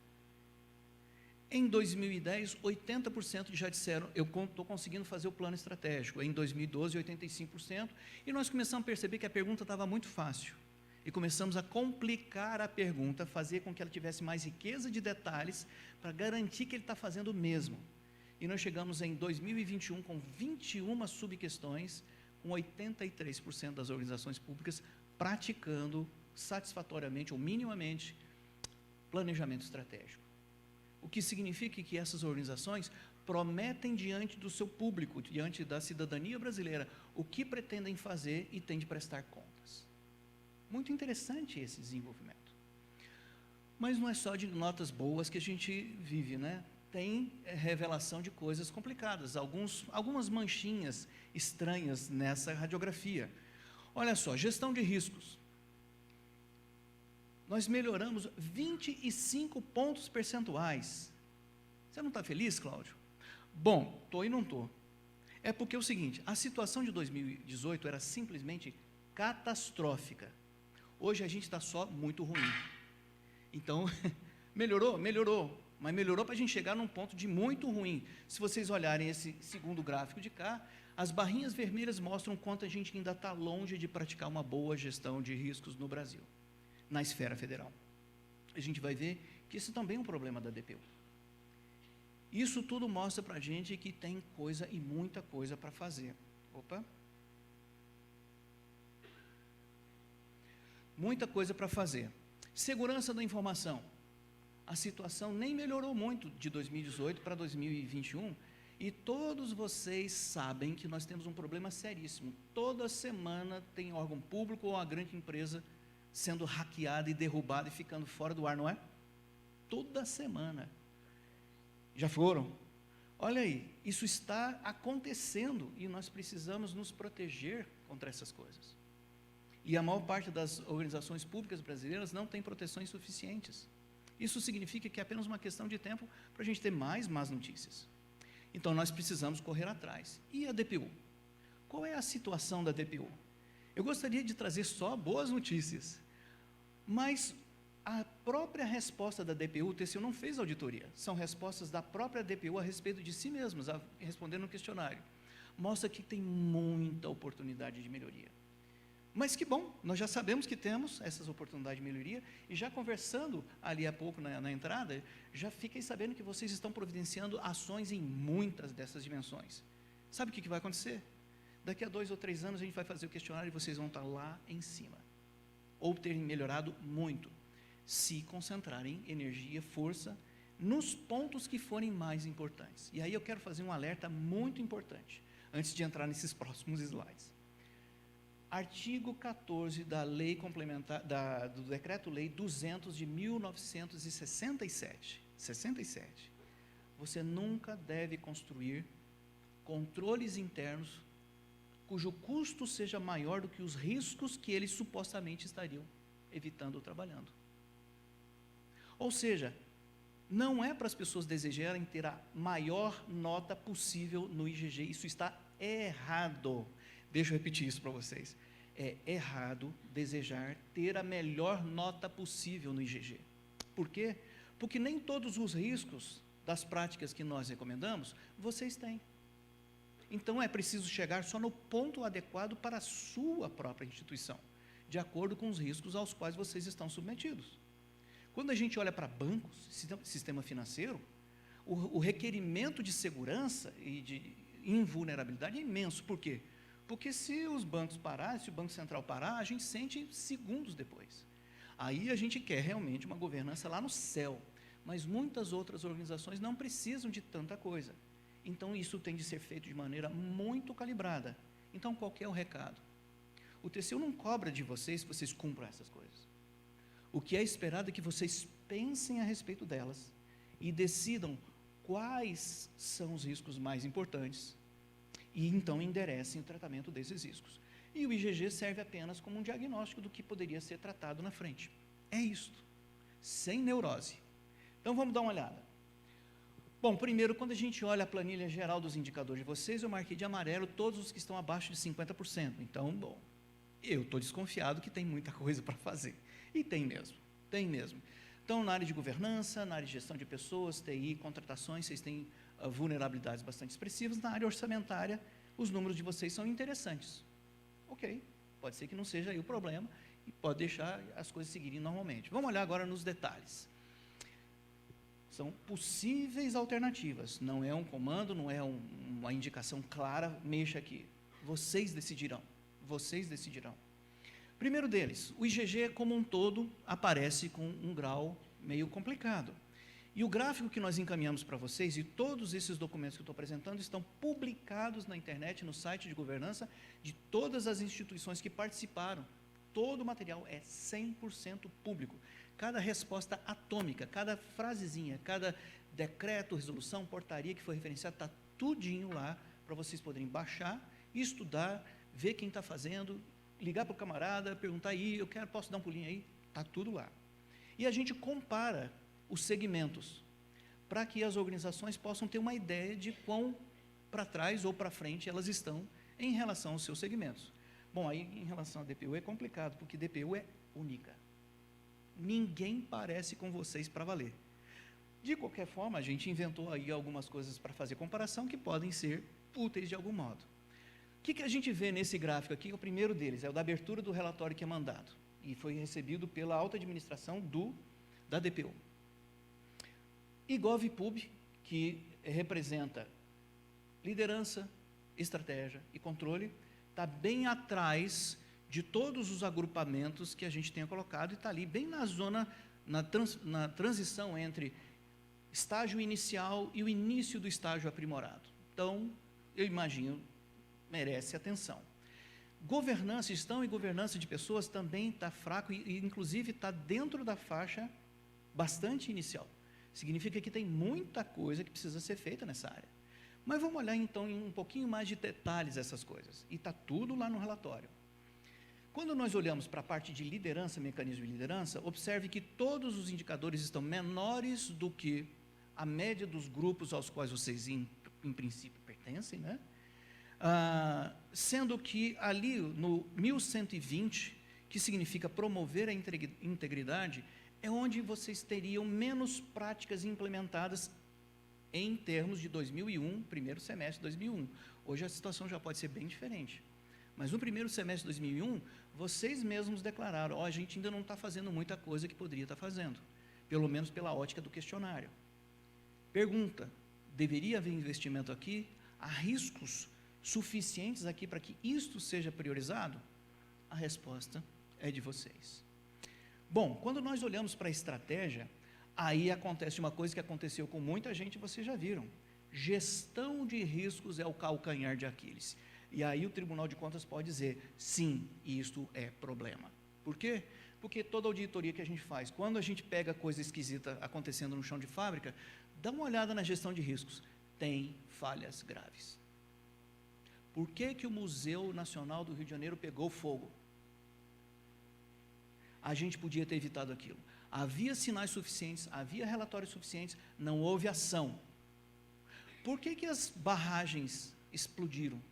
Em 2010, 80% já disseram: eu estou conseguindo fazer o plano estratégico. Em 2012, 85%. E nós começamos a perceber que a pergunta estava muito fácil. E começamos a complicar a pergunta, fazer com que ela tivesse mais riqueza de detalhes, para garantir que ele está fazendo o mesmo. E nós chegamos em 2021 com 21 subquestões, com 83% das organizações públicas praticando satisfatoriamente ou minimamente planejamento estratégico. O que significa que essas organizações prometem diante do seu público, diante da cidadania brasileira, o que pretendem fazer e têm de prestar contas. Muito interessante esse desenvolvimento. Mas não é só de notas boas que a gente vive, né? Tem revelação de coisas complicadas, algumas manchinhas estranhas nessa radiografia. Olha só, gestão de riscos. Nós melhoramos 25 pontos percentuais. Você não está feliz, Cláudio? Bom, estou e não estou. É porque é o seguinte, a situação de 2018 era simplesmente catastrófica. Hoje a gente está só muito ruim. Então, melhorou, mas melhorou para a gente chegar num ponto de muito ruim. Se vocês olharem esse segundo gráfico de cá, as barrinhas vermelhas mostram quanto a gente ainda está longe de praticar uma boa gestão de riscos no Brasil, na esfera federal. A gente vai ver que isso também é um problema da DPU. Isso tudo mostra para a gente que tem coisa e muita coisa para fazer. Opa! Muita coisa para fazer. Segurança da informação. A situação nem melhorou muito de 2018 para 2021, e todos vocês sabem que nós temos um problema seríssimo. Toda semana tem órgão público ou uma grande empresa sendo hackeada e derrubada e ficando fora do ar, não é? Toda semana. Já foram? Olha aí, isso está acontecendo e nós precisamos nos proteger contra essas coisas. E a maior parte das organizações públicas brasileiras não tem proteções suficientes. Isso significa que é apenas uma questão de tempo para a gente ter mais más notícias. Então, nós precisamos correr atrás. E a DPU? Qual é a situação da DPU? Eu gostaria de trazer só boas notícias, mas a própria resposta da DPU, o TCU não fez auditoria, são respostas da própria DPU a respeito de si mesmas, respondendo no questionário. Mostra que tem muita oportunidade de melhoria. Mas que bom, nós já sabemos que temos essas oportunidades de melhoria, e já conversando ali há pouco na entrada, já fiquei sabendo que vocês estão providenciando ações em muitas dessas dimensões. Sabe o que vai acontecer? Daqui a 2 ou 3 anos a gente vai fazer o questionário e vocês vão estar lá em cima, ou terem melhorado muito, se concentrarem energia, força, nos pontos que forem mais importantes. E aí eu quero fazer um alerta muito importante, antes de entrar nesses próximos slides. Artigo 14 da Lei Complementar, do Decreto-Lei 200 de 1967. Você nunca deve construir controles internos cujo custo seja maior do que os riscos que eles supostamente estariam evitando ou trabalhando. Ou seja, não é para as pessoas desejarem ter a maior nota possível no IGG, isso está errado. Deixa eu repetir isso para vocês. É errado desejar ter a melhor nota possível no IGG. Por quê? Porque nem todos os riscos das práticas que nós recomendamos, vocês têm. Então, é preciso chegar só no ponto adequado para a sua própria instituição, de acordo com os riscos aos quais vocês estão submetidos. Quando a gente olha para bancos, sistema financeiro, o requerimento de segurança e de invulnerabilidade é imenso. Por quê? Porque se os bancos pararem, se o Banco Central parar, a gente sente segundos depois. Aí a gente quer realmente uma governança lá no céu, mas muitas outras organizações não precisam de tanta coisa. Então, isso tem de ser feito de maneira muito calibrada. Então, qual que é o recado? O TCU não cobra de vocês que vocês cumpram essas coisas. O que é esperado é que vocês pensem a respeito delas e decidam quais são os riscos mais importantes e, então, enderecem o tratamento desses riscos. E o IGG serve apenas como um diagnóstico do que poderia ser tratado na frente. É isto, sem neurose. Então, vamos dar uma olhada. Bom, primeiro, quando a gente olha a planilha geral dos indicadores de vocês, eu marquei de amarelo todos os que estão abaixo de 50%. Então, bom, eu estou desconfiado que tem muita coisa para fazer. E tem mesmo, tem mesmo. Então, na área de governança, na área de gestão de pessoas, TI, contratações, vocês têm vulnerabilidades bastante expressivas. Na área orçamentária, os números de vocês são interessantes. Ok, pode ser que não seja aí o problema e pode deixar as coisas seguirem normalmente. Vamos olhar agora nos detalhes. São possíveis alternativas, não é um comando, não é uma indicação clara, mexa aqui. Vocês decidirão, vocês decidirão. Primeiro deles, o IGG como um todo aparece com um grau meio complicado. E o gráfico que nós encaminhamos para vocês, e todos esses documentos que eu estou apresentando, estão publicados na internet, no site de governança, de todas as instituições que participaram. Todo o material é 100% público. Cada resposta atômica, cada frasezinha, cada decreto, resolução, portaria que foi referenciado, está tudinho lá para vocês poderem baixar, estudar, ver quem está fazendo, ligar para o camarada, perguntar aí, posso dar um pulinho aí? Está tudo lá. E a gente compara os segmentos, para que as organizações possam ter uma ideia de quão para trás ou para frente elas estão em relação aos seus segmentos. Bom, aí em relação à DPU é complicado, porque DPU é única. Ninguém parece com vocês para valer. De qualquer forma, a gente inventou aí algumas coisas para fazer comparação que podem ser úteis de algum modo. O que a gente vê nesse gráfico aqui? O primeiro deles é o da abertura do relatório que é mandado, e foi recebido pela alta administração da DPU. E GovPub, que representa liderança, estratégia e controle, está bem atrás de todos os agrupamentos que a gente tenha colocado, e está ali bem na zona, na transição entre estágio inicial e o início do estágio aprimorado. Então, eu imagino, merece atenção. Governança, gestão e governança de pessoas também está fraco, e inclusive está dentro da faixa bastante inicial. Significa que tem muita coisa que precisa ser feita nessa área. Mas vamos olhar então em um pouquinho mais de detalhes essas coisas, e está tudo lá no relatório. Quando nós olhamos para a parte de liderança, mecanismo de liderança, observe que todos os indicadores estão menores do que a média dos grupos aos quais vocês, em princípio, pertencem, né? Sendo que ali no 1120, que significa promover a integridade, é onde vocês teriam menos práticas implementadas em termos de 2001, primeiro semestre de 2001. Hoje a situação já pode ser bem diferente. Mas no primeiro semestre de 2001, vocês mesmos declararam, a gente ainda não está fazendo muita coisa que poderia estar fazendo, pelo menos pela ótica do questionário. Pergunta, deveria haver investimento aqui? Há riscos suficientes aqui para que isto seja priorizado? A resposta é de vocês. Bom, quando nós olhamos para a estratégia, aí acontece uma coisa que aconteceu com muita gente, vocês já viram. Gestão de riscos é o calcanhar de Aquiles. E aí o Tribunal de Contas pode dizer, sim, isto é problema. Por quê? Porque toda auditoria que a gente faz, quando a gente pega coisa esquisita acontecendo no chão de fábrica, dá uma olhada na gestão de riscos. Tem falhas graves. Por que o Museu Nacional do Rio de Janeiro pegou fogo? A gente podia ter evitado aquilo. Havia sinais suficientes, havia relatórios suficientes, não houve ação. Por que as barragens explodiram?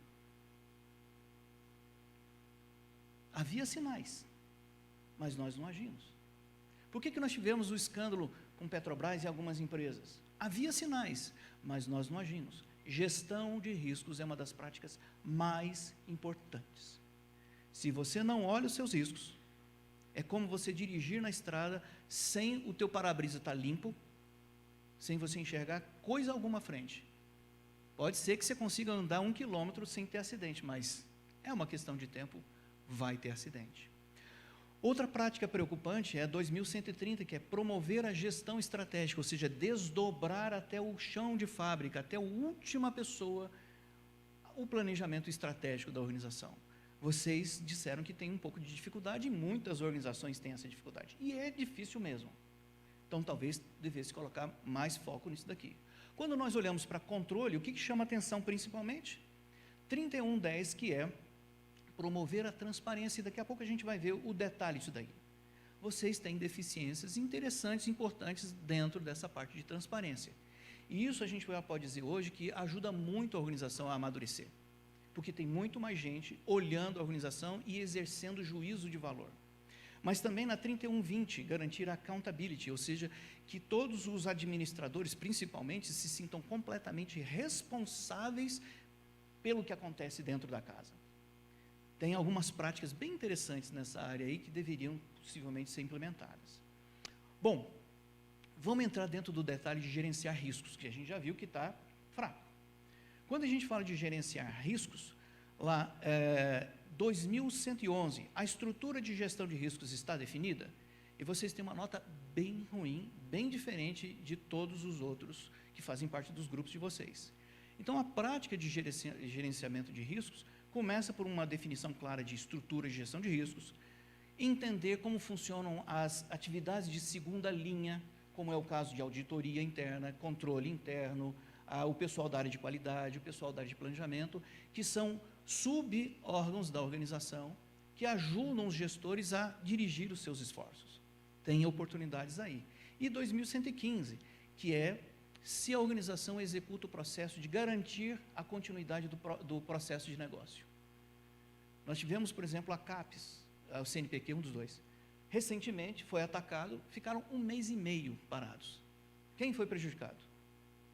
Havia sinais, mas nós não agimos. Por que nós tivemos o escândalo com Petrobras e algumas empresas? Havia sinais, mas nós não agimos. Gestão de riscos é uma das práticas mais importantes. Se você não olha os seus riscos, é como você dirigir na estrada sem o teu para-brisa estar limpo, sem você enxergar coisa alguma à frente. Pode ser que você consiga andar 1 quilômetro sem ter acidente, mas é uma questão de tempo, vai ter acidente. Outra prática preocupante é a 2130, que é promover a gestão estratégica, ou seja, desdobrar até o chão de fábrica, até a última pessoa, o planejamento estratégico da organização. Vocês disseram que tem um pouco de dificuldade, e muitas organizações têm essa dificuldade, e é difícil mesmo. Então, talvez devesse colocar mais foco nisso daqui. Quando nós olhamos para controle, o que chama atenção principalmente? 3110, que é promover a transparência, e daqui a pouco a gente vai ver o detalhe disso daí. Vocês têm deficiências interessantes, importantes dentro dessa parte de transparência. E isso a gente pode dizer hoje que ajuda muito a organização a amadurecer, porque tem muito mais gente olhando a organização e exercendo juízo de valor. Mas também na 3120, garantir a accountability, ou seja, que todos os administradores, principalmente, se sintam completamente responsáveis pelo que acontece dentro da casa. Tem algumas práticas bem interessantes nessa área aí que deveriam possivelmente ser implementadas. Bom, vamos entrar dentro do detalhe de gerenciar riscos, que a gente já viu que está fraco. Quando a gente fala de gerenciar riscos, lá, 2111, a estrutura de gestão de riscos está definida? e vocês têm uma nota bem ruim, bem diferente de todos os outros que fazem parte dos grupos de vocês. Então, a prática de gerenciamento de riscos começa por uma definição clara de estrutura de gestão de riscos, entender como funcionam as atividades de segunda linha, como é o caso de auditoria interna, controle interno, o pessoal da área de qualidade, o pessoal da área de planejamento, que são sub-órgãos da organização, que ajudam os gestores a dirigir os seus esforços. Tem oportunidades aí. E 2115, que é se a organização executa o processo de garantir a continuidade do processo de negócio. Nós tivemos, por exemplo, a CAPES, o CNPq, um dos dois. Recentemente foi atacado, ficaram 1 mês e meio parados. Quem foi prejudicado?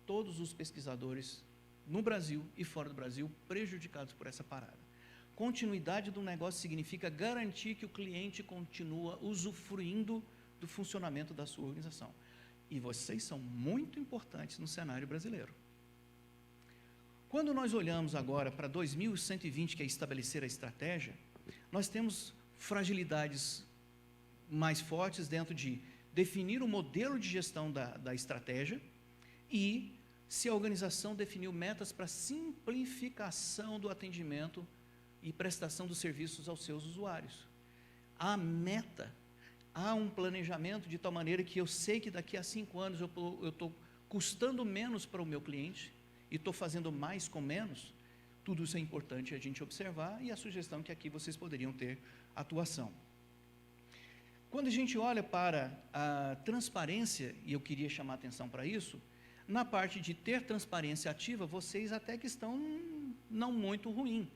Todos os pesquisadores no Brasil e fora do Brasil prejudicados por essa parada. Continuidade do negócio significa garantir que o cliente continua usufruindo do funcionamento da sua organização. E vocês são muito importantes no cenário brasileiro. Quando nós olhamos agora para 2120, que é estabelecer a estratégia, nós temos fragilidades mais fortes dentro de definir o modelo de gestão da estratégia e se a organização definiu metas para simplificação do atendimento e prestação dos serviços aos seus usuários. A meta, há um planejamento de tal maneira que eu sei que daqui a 5 anos eu estou custando menos para o meu cliente e estou fazendo mais com menos. Tudo isso é importante a gente observar e a sugestão que aqui vocês poderiam ter atuação. Quando a gente olha para a transparência, e eu queria chamar a atenção para isso, na parte de ter transparência ativa, vocês até que estão não muito ruim,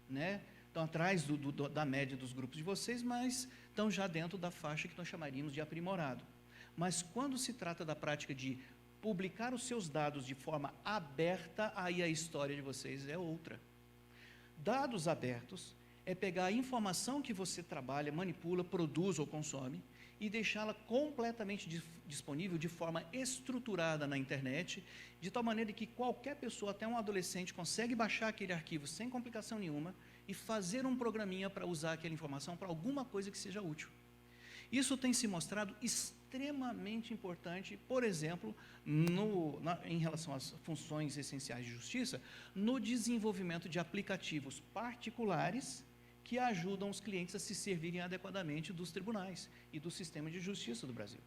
né? Estão atrás da média dos grupos de vocês, mas estão já dentro da faixa que nós chamaríamos de aprimorado. Mas quando se trata da prática de publicar os seus dados de forma aberta, aí a história de vocês é outra. Dados abertos é pegar a informação que você trabalha, manipula, produz ou consome e deixá-la completamente disponível de forma estruturada na internet, de tal maneira que qualquer pessoa, até um adolescente, consegue baixar aquele arquivo sem complicação nenhuma e fazer um programinha para usar aquela informação para alguma coisa que seja útil. Isso tem se mostrado extremamente importante, por exemplo, em relação às funções essenciais de justiça, no desenvolvimento de aplicativos particulares que ajudam os clientes a se servirem adequadamente dos tribunais e do sistema de justiça do Brasil.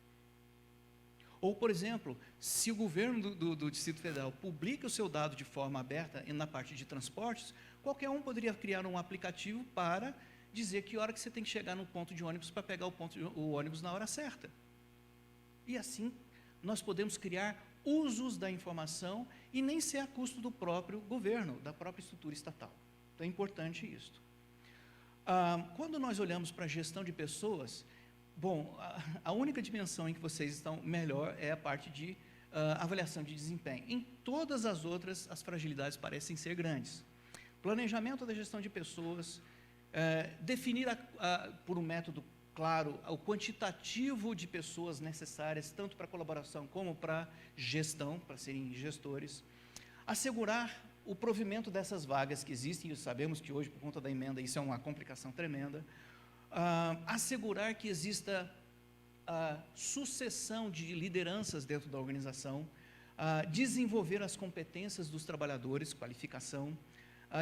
Ou, por exemplo, se o governo do Distrito Federal publica o seu dado de forma aberta na parte de transportes, qualquer um poderia criar um aplicativo para dizer que hora que você tem que chegar no ponto de ônibus para pegar o ônibus na hora certa. E assim, nós podemos criar usos da informação e nem ser a custo do próprio governo, da própria estrutura estatal. Então, é importante isso. Quando nós olhamos para a gestão de pessoas, bom, a única dimensão em que vocês estão melhor é a parte de avaliação de desempenho. Em todas as outras, as fragilidades parecem ser grandes. Planejamento da gestão de pessoas, definir por um método claro o quantitativo de pessoas necessárias, tanto para colaboração como para gestão, para serem gestores, assegurar o provimento dessas vagas que existem, e sabemos que hoje, por conta da emenda, isso é uma complicação tremenda, assegurar que exista sucessão de lideranças dentro da organização, desenvolver as competências dos trabalhadores, qualificação,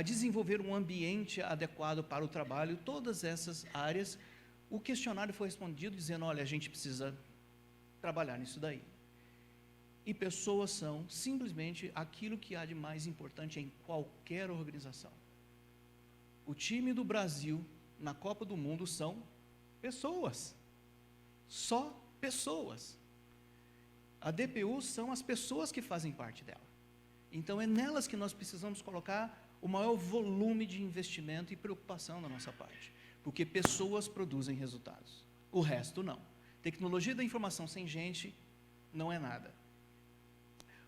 desenvolver um ambiente adequado para o trabalho, todas essas áreas. O questionário foi respondido dizendo, olha, a gente precisa trabalhar nisso daí. E pessoas são simplesmente aquilo que há de mais importante em qualquer organização. O time do Brasil na Copa do Mundo são pessoas, só pessoas. A DPU são as pessoas que fazem parte dela. Então é nelas que nós precisamos colocar o maior volume de investimento e preocupação da nossa parte, porque pessoas produzem resultados, o resto não. Tecnologia da informação sem gente não é nada.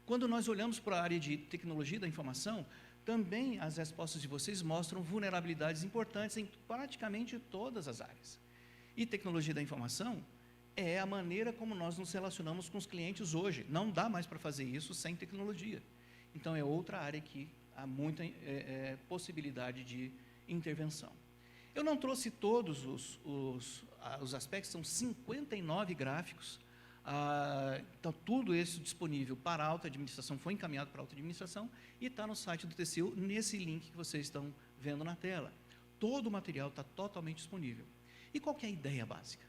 Quando nós olhamos para a área de tecnologia da informação, também as respostas de vocês mostram vulnerabilidades importantes em praticamente todas as áreas. E tecnologia da informação é a maneira como nós nos relacionamos com os clientes hoje. Não dá mais para fazer isso sem tecnologia. Então, é outra área que há muita possibilidade de intervenção. Eu não trouxe todos os aspectos, são 59 gráficos. Então, tudo isso disponível para a alta administração, foi encaminhado para a alta administração e está no site do TCU, nesse link que vocês estão vendo na tela. Todo o material está totalmente disponível. E qual que é a ideia básica?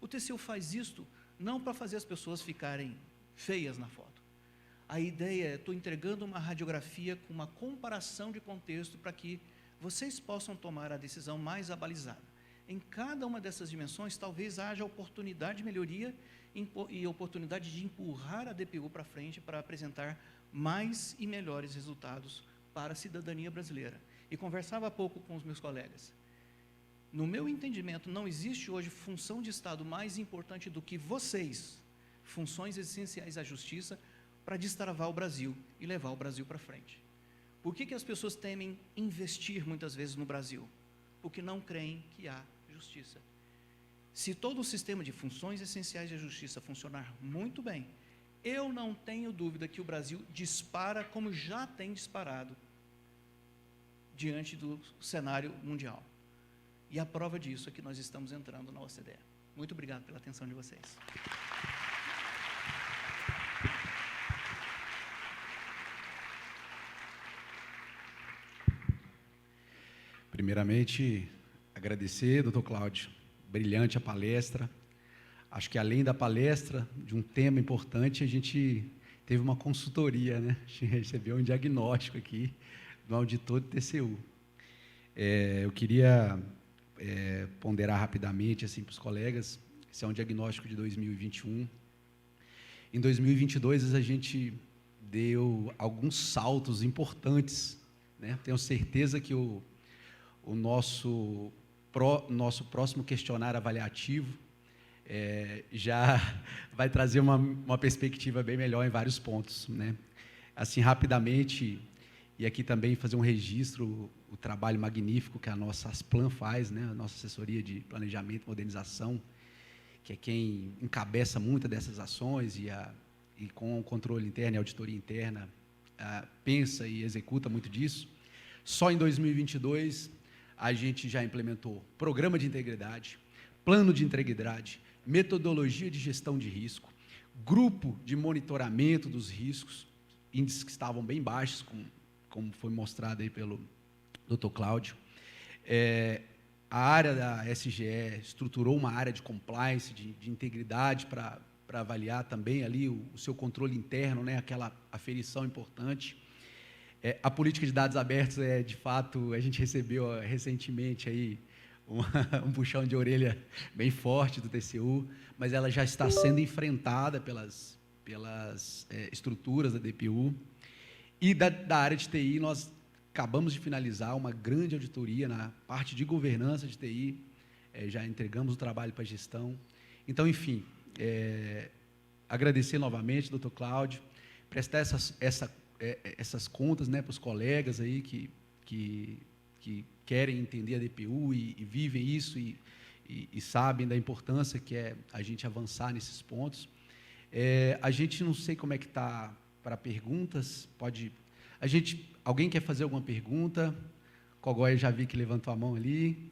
O TCU faz isto não para fazer as pessoas ficarem feias na foto. A ideia é, estou entregando uma radiografia com uma comparação de contexto para que vocês possam tomar a decisão mais abalizada. Em cada uma dessas dimensões, talvez haja oportunidade de melhoria e oportunidade de empurrar a DPU para frente para apresentar mais e melhores resultados para a cidadania brasileira. E conversava há pouco com os meus colegas. No meu entendimento, não existe hoje função de Estado mais importante do que vocês, funções essenciais à justiça, para destravar o Brasil e levar o Brasil para frente. Por que as pessoas temem investir muitas vezes no Brasil? Porque não creem que há justiça. Se todo o sistema de funções essenciais da justiça funcionar muito bem, eu não tenho dúvida que o Brasil dispara como já tem disparado diante do cenário mundial. E a prova disso é que nós estamos entrando na OCDE. Muito obrigado pela atenção de vocês. Primeiramente, agradecer, doutor Cláudio, brilhante a palestra. Acho que, além da palestra, de um tema importante, a gente teve uma consultoria, né? A gente recebeu um diagnóstico aqui do auditor do TCU. Eu queria ponderar rapidamente assim, para os colegas, esse é um diagnóstico de 2021. Em 2022, a gente deu alguns saltos importantes, né? Tenho certeza que o nosso próximo questionário avaliativo já vai trazer uma perspectiva bem melhor em vários pontos, né? Assim, rapidamente, e aqui também fazer um registro, o trabalho magnífico que a nossa Asplan faz, né? A nossa assessoria de planejamento e modernização, que é quem encabeça muitas dessas ações e com o controle interno e auditoria interna, pensa e executa muito disso. Só em 2022, a gente já implementou programa de integridade, plano de integridade, metodologia de gestão de risco, grupo de monitoramento dos riscos, índices que estavam bem baixos, como foi mostrado aí pelo Dr. Cláudio. A área da SGE estruturou uma área de compliance, de integridade, para avaliar também ali o seu controle interno, né, aquela aferição importante. A política de dados abertos, de fato, a gente recebeu recentemente aí um puxão de orelha bem forte do TCU, mas ela já está sendo enfrentada pelas estruturas da DPU. E da área de TI, nós acabamos de finalizar uma grande auditoria na parte de governança de TI, já entregamos o trabalho para a gestão. Então, enfim, agradecer novamente, doutor Cláudio, prestar essas contas, né, para os colegas aí que querem entender a DPU e vivem isso e sabem da importância que é a gente avançar nesses pontos. A gente não sei como é que está para perguntas, alguém quer fazer alguma pergunta? Cogói, já vi que levantou a mão ali.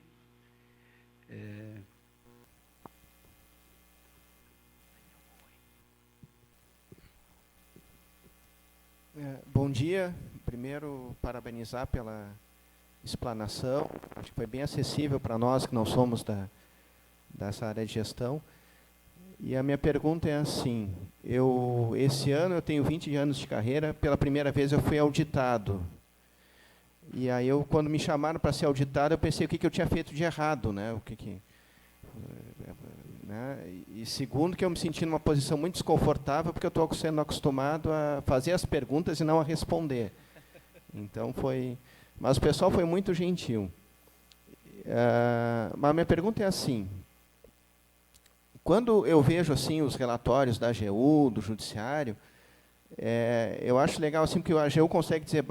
Bom dia. Primeiro, parabenizar pela explanação. Acho que foi bem acessível para nós que não somos dessa área de gestão. E a minha pergunta é assim, esse ano eu tenho 20 anos de carreira, pela primeira vez eu fui auditado. E aí, quando me chamaram para ser auditado, eu pensei o que eu tinha feito de errado, né? Né? E segundo, que eu me senti numa posição muito desconfortável, porque eu estou sendo acostumado a fazer as perguntas e não a responder. Então, mas o pessoal foi muito gentil. Mas a minha pergunta é assim, quando eu vejo assim, os relatórios da AGU, do Judiciário, eu acho legal assim, porque a AGU consegue dizer,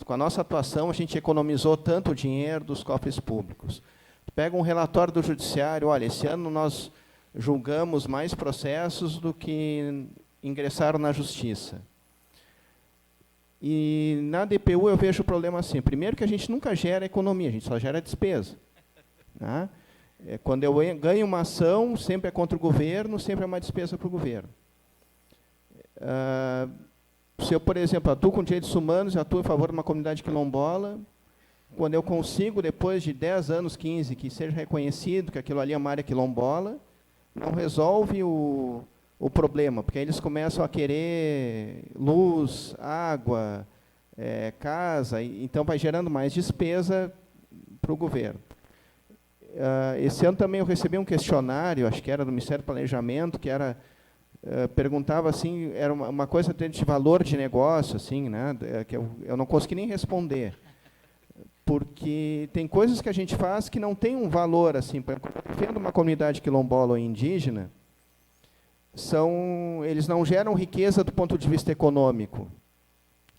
com a nossa atuação a gente economizou tanto dinheiro dos cofres públicos. Pega um relatório do Judiciário, olha, esse ano nós julgamos mais processos do que ingressaram na Justiça. E na DPU eu vejo o problema assim, primeiro que a gente nunca gera economia, a gente só gera despesa. né? Quando eu ganho uma ação, sempre é contra o governo, sempre é uma despesa para o governo. Se eu, por exemplo, atuo com direitos humanos, atuo em favor de uma comunidade quilombola, quando eu consigo, depois de 10 anos, 15, que seja reconhecido que aquilo ali é uma área quilombola, não resolve o problema, porque aí eles começam a querer luz, água, casa, então vai gerando mais despesa para o governo. Esse ano também eu recebi um questionário, acho que era do Ministério do Planejamento, que era perguntava assim, era uma coisa de valor de negócio, assim, né, que eu não consegui nem responder, porque tem coisas que a gente faz que não tem um valor, assim, para defender uma comunidade quilombola ou indígena, eles não geram riqueza do ponto de vista econômico,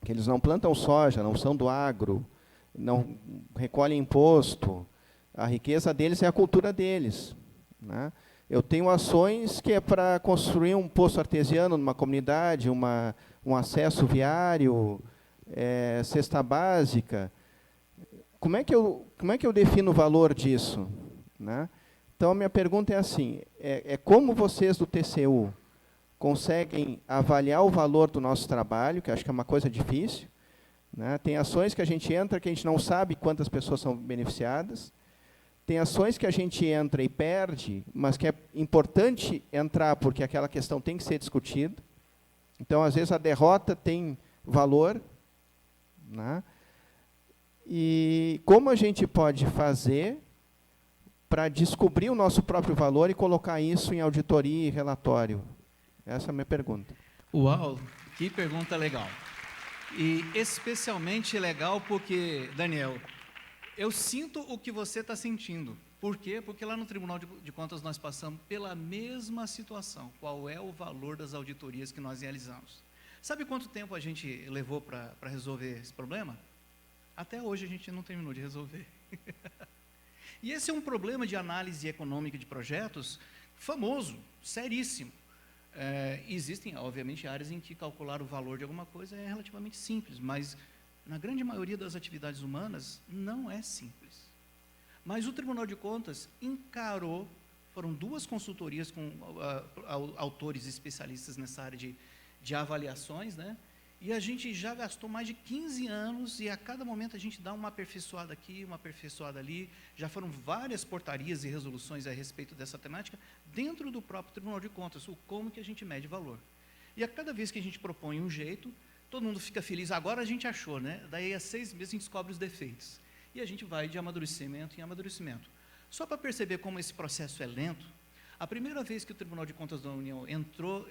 que eles não plantam soja, não são do agro, não recolhem imposto, a riqueza deles é a cultura deles, né? Eu tenho ações que é para construir um poço artesiano numa comunidade, um acesso viário, cesta básica. Como é que eu defino o valor disso, né? Então, a minha pergunta é assim, como vocês do TCU conseguem avaliar o valor do nosso trabalho, que acho que é uma coisa difícil, né? Tem ações que a gente entra que a gente não sabe quantas pessoas são beneficiadas, tem ações que a gente entra e perde, mas que é importante entrar porque aquela questão tem que ser discutida. Então, às vezes, a derrota tem valor, né? E como a gente pode fazer para descobrir o nosso próprio valor e colocar isso em auditoria e relatório? Essa é a minha pergunta. Uau, que pergunta legal. E especialmente legal porque, Daniel, eu sinto o que você está sentindo. Por quê? Porque lá no Tribunal de Contas nós passamos pela mesma situação. Qual é o valor das auditorias que nós realizamos? Sabe quanto tempo a gente levou para resolver esse problema? Até hoje a gente não terminou de resolver. E esse é um problema de análise econômica de projetos famoso, seríssimo. Existem, obviamente, áreas em que calcular o valor de alguma coisa é relativamente simples, mas na grande maioria das atividades humanas não é simples. Mas o Tribunal de Contas encarou, foram 2 consultorias com autores especialistas nessa área de avaliações, né? E a gente já gastou mais de 15 anos e a cada momento a gente dá uma aperfeiçoada aqui, uma aperfeiçoada ali. Já foram várias portarias e resoluções a respeito dessa temática dentro do próprio Tribunal de Contas, o como que a gente mede valor. E a cada vez que a gente propõe um jeito, todo mundo fica feliz, agora a gente achou, né? Daí a 6 meses a gente descobre os defeitos. E a gente vai de amadurecimento em amadurecimento. Só para perceber como esse processo é lento, a primeira vez que o Tribunal de Contas da União entrou,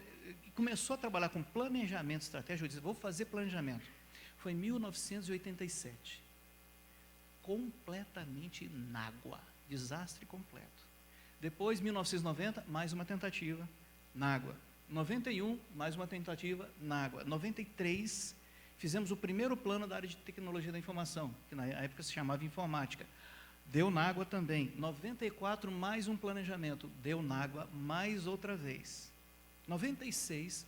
começou a trabalhar com planejamento estratégico, eu disse, vou fazer planejamento. Foi em 1987. Completamente nágua, desastre completo. Depois, 1990, mais uma tentativa, nágua. 91, mais uma tentativa, nágua. 93, fizemos o primeiro plano da área de tecnologia da informação, que na época se chamava informática. Deu nágua também. 94, mais um planejamento. Deu nágua mais outra vez. 96,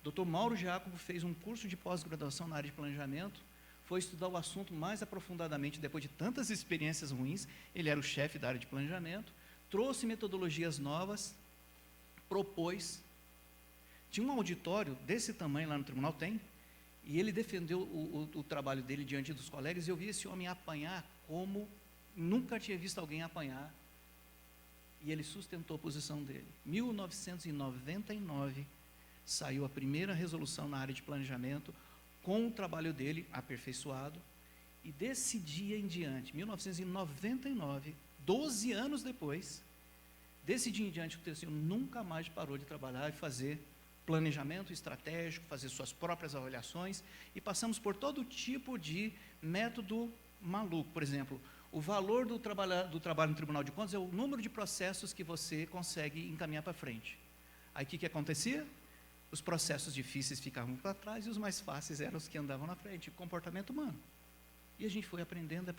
Dr. Mauro Jacobo fez um curso de pós-graduação na área de planejamento, foi estudar o assunto mais aprofundadamente, depois de tantas experiências ruins, ele era o chefe da área de planejamento, trouxe metodologias novas, propôs, tinha um auditório desse tamanho lá no tribunal, e ele defendeu o trabalho dele diante dos colegas, e eu vi esse homem apanhar como nunca tinha visto alguém apanhar, e ele sustentou a posição dele. 1999, saiu a primeira resolução na área de planejamento, com o trabalho dele aperfeiçoado, e desse dia em diante, 1999, 12 anos depois, desse dia em diante, o TCU nunca mais parou de trabalhar e fazer planejamento estratégico, fazer suas próprias avaliações, e passamos por todo tipo de método maluco. Por exemplo, o valor do trabalho no Tribunal de Contas é o número de processos que você consegue encaminhar para frente. Aí o que acontecia? Os processos difíceis ficavam para trás e os mais fáceis eram os que andavam na frente, comportamento humano. E a gente foi aprendendo.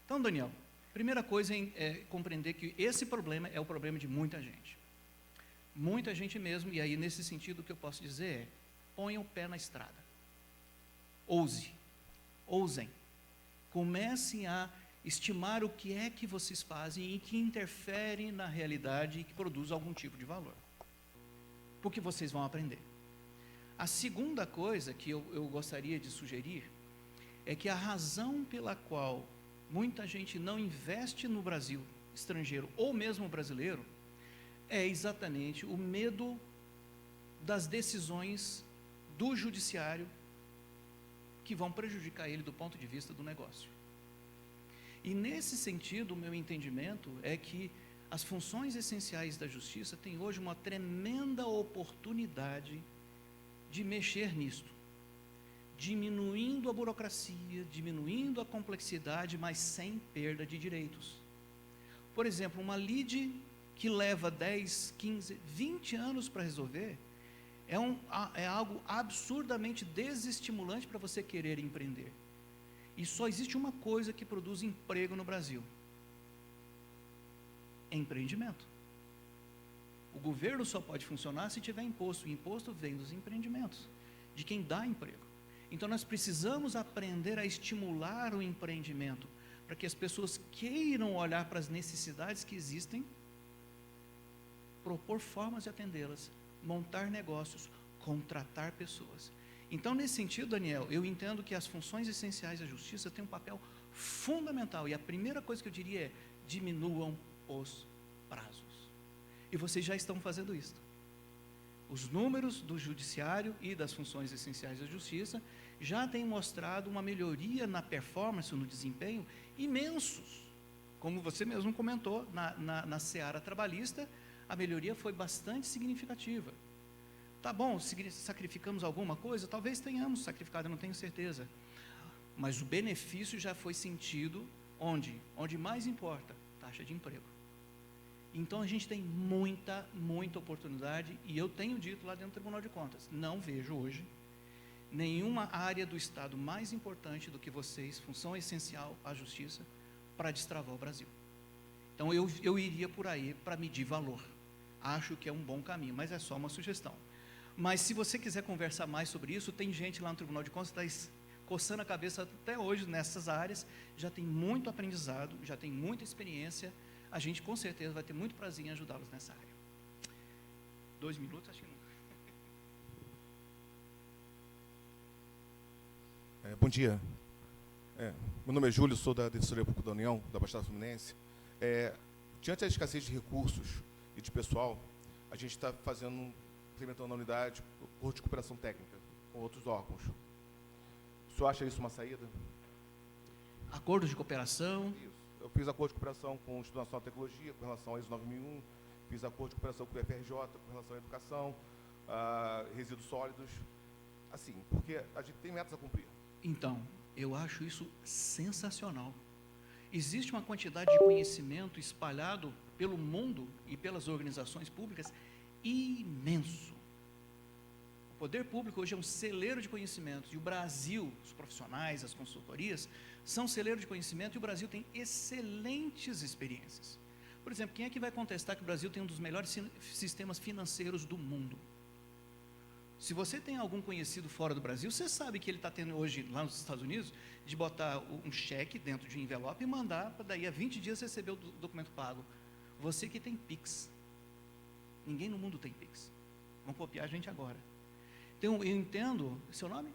Então, Daniel, primeira coisa é compreender que esse problema é o problema de muita gente. Muita gente mesmo, e aí nesse sentido o que eu posso dizer é, ponha o pé na estrada. Ousem. Comecem a estimar o que é que vocês fazem e que interfere na realidade e que produz algum tipo de valor. Porque vocês vão aprender. A segunda coisa que eu gostaria de sugerir é que a razão pela qual muita gente não investe no Brasil, estrangeiro ou mesmo brasileiro, é exatamente o medo das decisões do judiciário que vão prejudicar ele do ponto de vista do negócio. E nesse sentido, o meu entendimento é que as funções essenciais da justiça têm hoje uma tremenda oportunidade de mexer nisto, diminuindo a burocracia, diminuindo a complexidade, mas sem perda de direitos. Por exemplo, uma lide que leva 10, 15, 20 anos para resolver, é algo absurdamente desestimulante para você querer empreender. E só existe uma coisa que produz emprego no Brasil: empreendimento. O governo só pode funcionar se tiver imposto. O imposto vem dos empreendimentos, de quem dá emprego. Então nós precisamos aprender a estimular o empreendimento, para que as pessoas queiram olhar para as necessidades que existem, propor formas de atendê-las, montar negócios, contratar pessoas. Então, nesse sentido, Daniel, eu entendo que as funções essenciais da justiça têm um papel fundamental. E a primeira coisa que eu diria é: diminuam os prazos. E vocês já estão fazendo isso. Os números do judiciário e das funções essenciais da justiça já têm mostrado uma melhoria na performance, no desempenho, imensos. Como você mesmo comentou, na seara trabalhista, a melhoria foi bastante significativa. Tá bom, sacrificamos alguma coisa? Talvez tenhamos sacrificado, eu não tenho certeza. Mas o benefício já foi sentido onde? Onde mais importa: taxa de emprego. Então a gente tem muita oportunidade, e eu tenho dito lá dentro do Tribunal de Contas, não vejo hoje nenhuma área do Estado mais importante do que vocês, função essencial à justiça, para destravar o Brasil. Então eu iria por aí para medir valor. Acho que é um bom caminho, mas é só uma sugestão. Mas se você quiser conversar mais sobre isso, tem gente lá no Tribunal de Contas que está coçando a cabeça até hoje nessas áreas, já tem muito aprendizado, já tem muita experiência. A gente com certeza vai ter muito prazer em ajudá-los nessa área. 2 minutos, acho que não. Bom dia. Meu nome é Júlio, sou da Defensoria Pública da União, da Baixada Fluminense. Diante da escassez de recursos e de pessoal, a gente está implementando na unidade acordo de cooperação técnica com outros órgãos. O senhor acha isso uma saída? Acordos de cooperação? Isso. Eu fiz acordo de cooperação com o Instituto Nacional de Tecnologia, com relação a ISO 9001, fiz acordo de cooperação com o IFRJ, com relação à educação, resíduos sólidos, assim, porque a gente tem metas a cumprir. Então, eu acho isso sensacional. Existe uma quantidade de conhecimento espalhado pelo mundo e pelas organizações públicas imenso. O poder público hoje é um celeiro de conhecimentos, e o Brasil, os profissionais, as consultorias, são celeiro de conhecimento, e o Brasil tem excelentes experiências. Por exemplo, quem é que vai contestar que o Brasil tem um dos melhores sistemas financeiros do mundo? Se você tem algum conhecido fora do Brasil, você sabe que ele está tendo hoje, lá nos Estados Unidos, de botar um cheque dentro de um envelope e mandar, para daí a 20 dias receber o documento pago. Você que tem Pix. Ninguém no mundo tem Pix. Vão copiar a gente agora. Então, eu entendo, seu nome?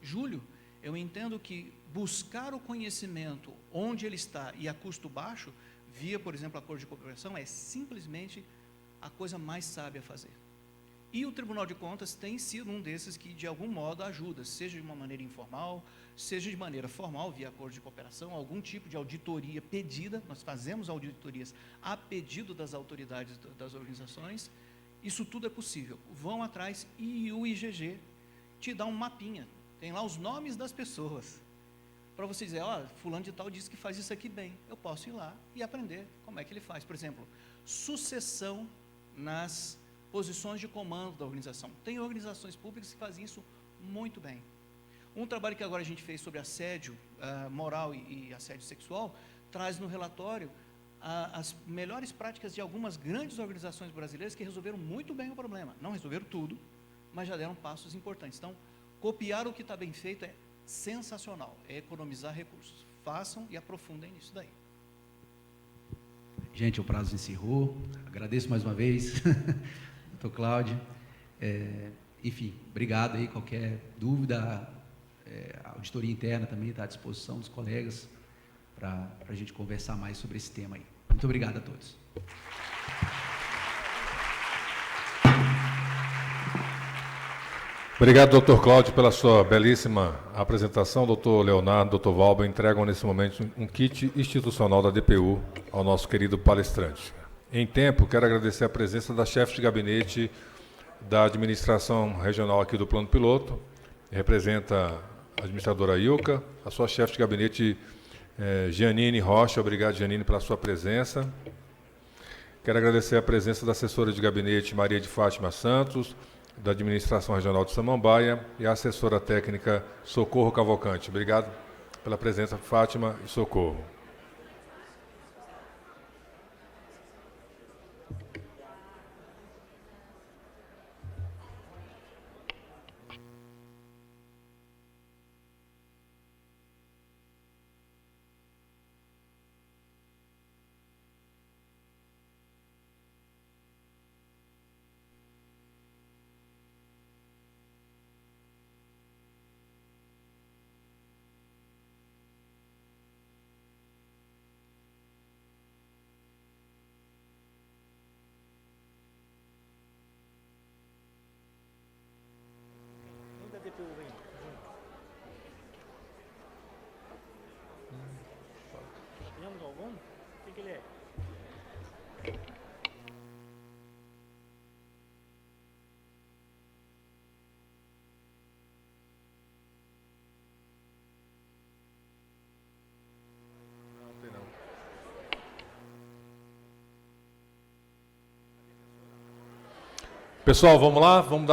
Júlio. Eu entendo que buscar o conhecimento onde ele está e a custo baixo, via, por exemplo, acordo de cooperação, é simplesmente a coisa mais sábia a fazer. E o Tribunal de Contas tem sido um desses que, de algum modo, ajuda, seja de uma maneira informal, seja de maneira formal, via acordo de cooperação, algum tipo de auditoria pedida. Nós fazemos auditorias a pedido das autoridades das organizações. Isso tudo é possível. Vão atrás, e o IGG te dá um mapinha. Tem lá os nomes das pessoas, para você dizer: ó, fulano de tal disse que faz isso aqui bem. Eu posso ir lá e aprender como é que ele faz. Por exemplo, sucessão nas posições de comando da organização. Tem organizações públicas que fazem isso muito bem. Um trabalho que agora a gente fez sobre assédio moral e assédio sexual, traz no relatório as melhores práticas de algumas grandes organizações brasileiras que resolveram muito bem o problema. Não resolveram tudo, mas já deram passos importantes. Então, copiar o que está bem feito é sensacional, é economizar recursos. façam e aprofundem nisso daí. Gente, o prazo encerrou. Agradeço mais uma vez, doutor Cláudio. Enfim, obrigado aí. Qualquer dúvida, a auditoria interna também está à disposição dos colegas para a gente conversar mais sobre esse tema aí. Muito obrigado a todos. Obrigado, doutor Cláudio, pela sua belíssima apresentação. Doutor Leonardo, doutor Valber entregam nesse momento um kit institucional da DPU ao nosso querido palestrante. Em tempo, quero agradecer a presença da chefe de gabinete da administração regional aqui do Plano Piloto, representa a administradora Ilka, a sua chefe de gabinete Gianine Rocha. Obrigado, Gianine, pela sua presença. Quero agradecer a presença da assessora de gabinete Maria de Fátima Santos, da administração regional de Samambaia, e a assessora técnica Socorro Cavalcante. Obrigado pela presença, Fátima e Socorro. Temos algum? O que ele é? Não tem não. Pessoal, vamos lá? Vamos dar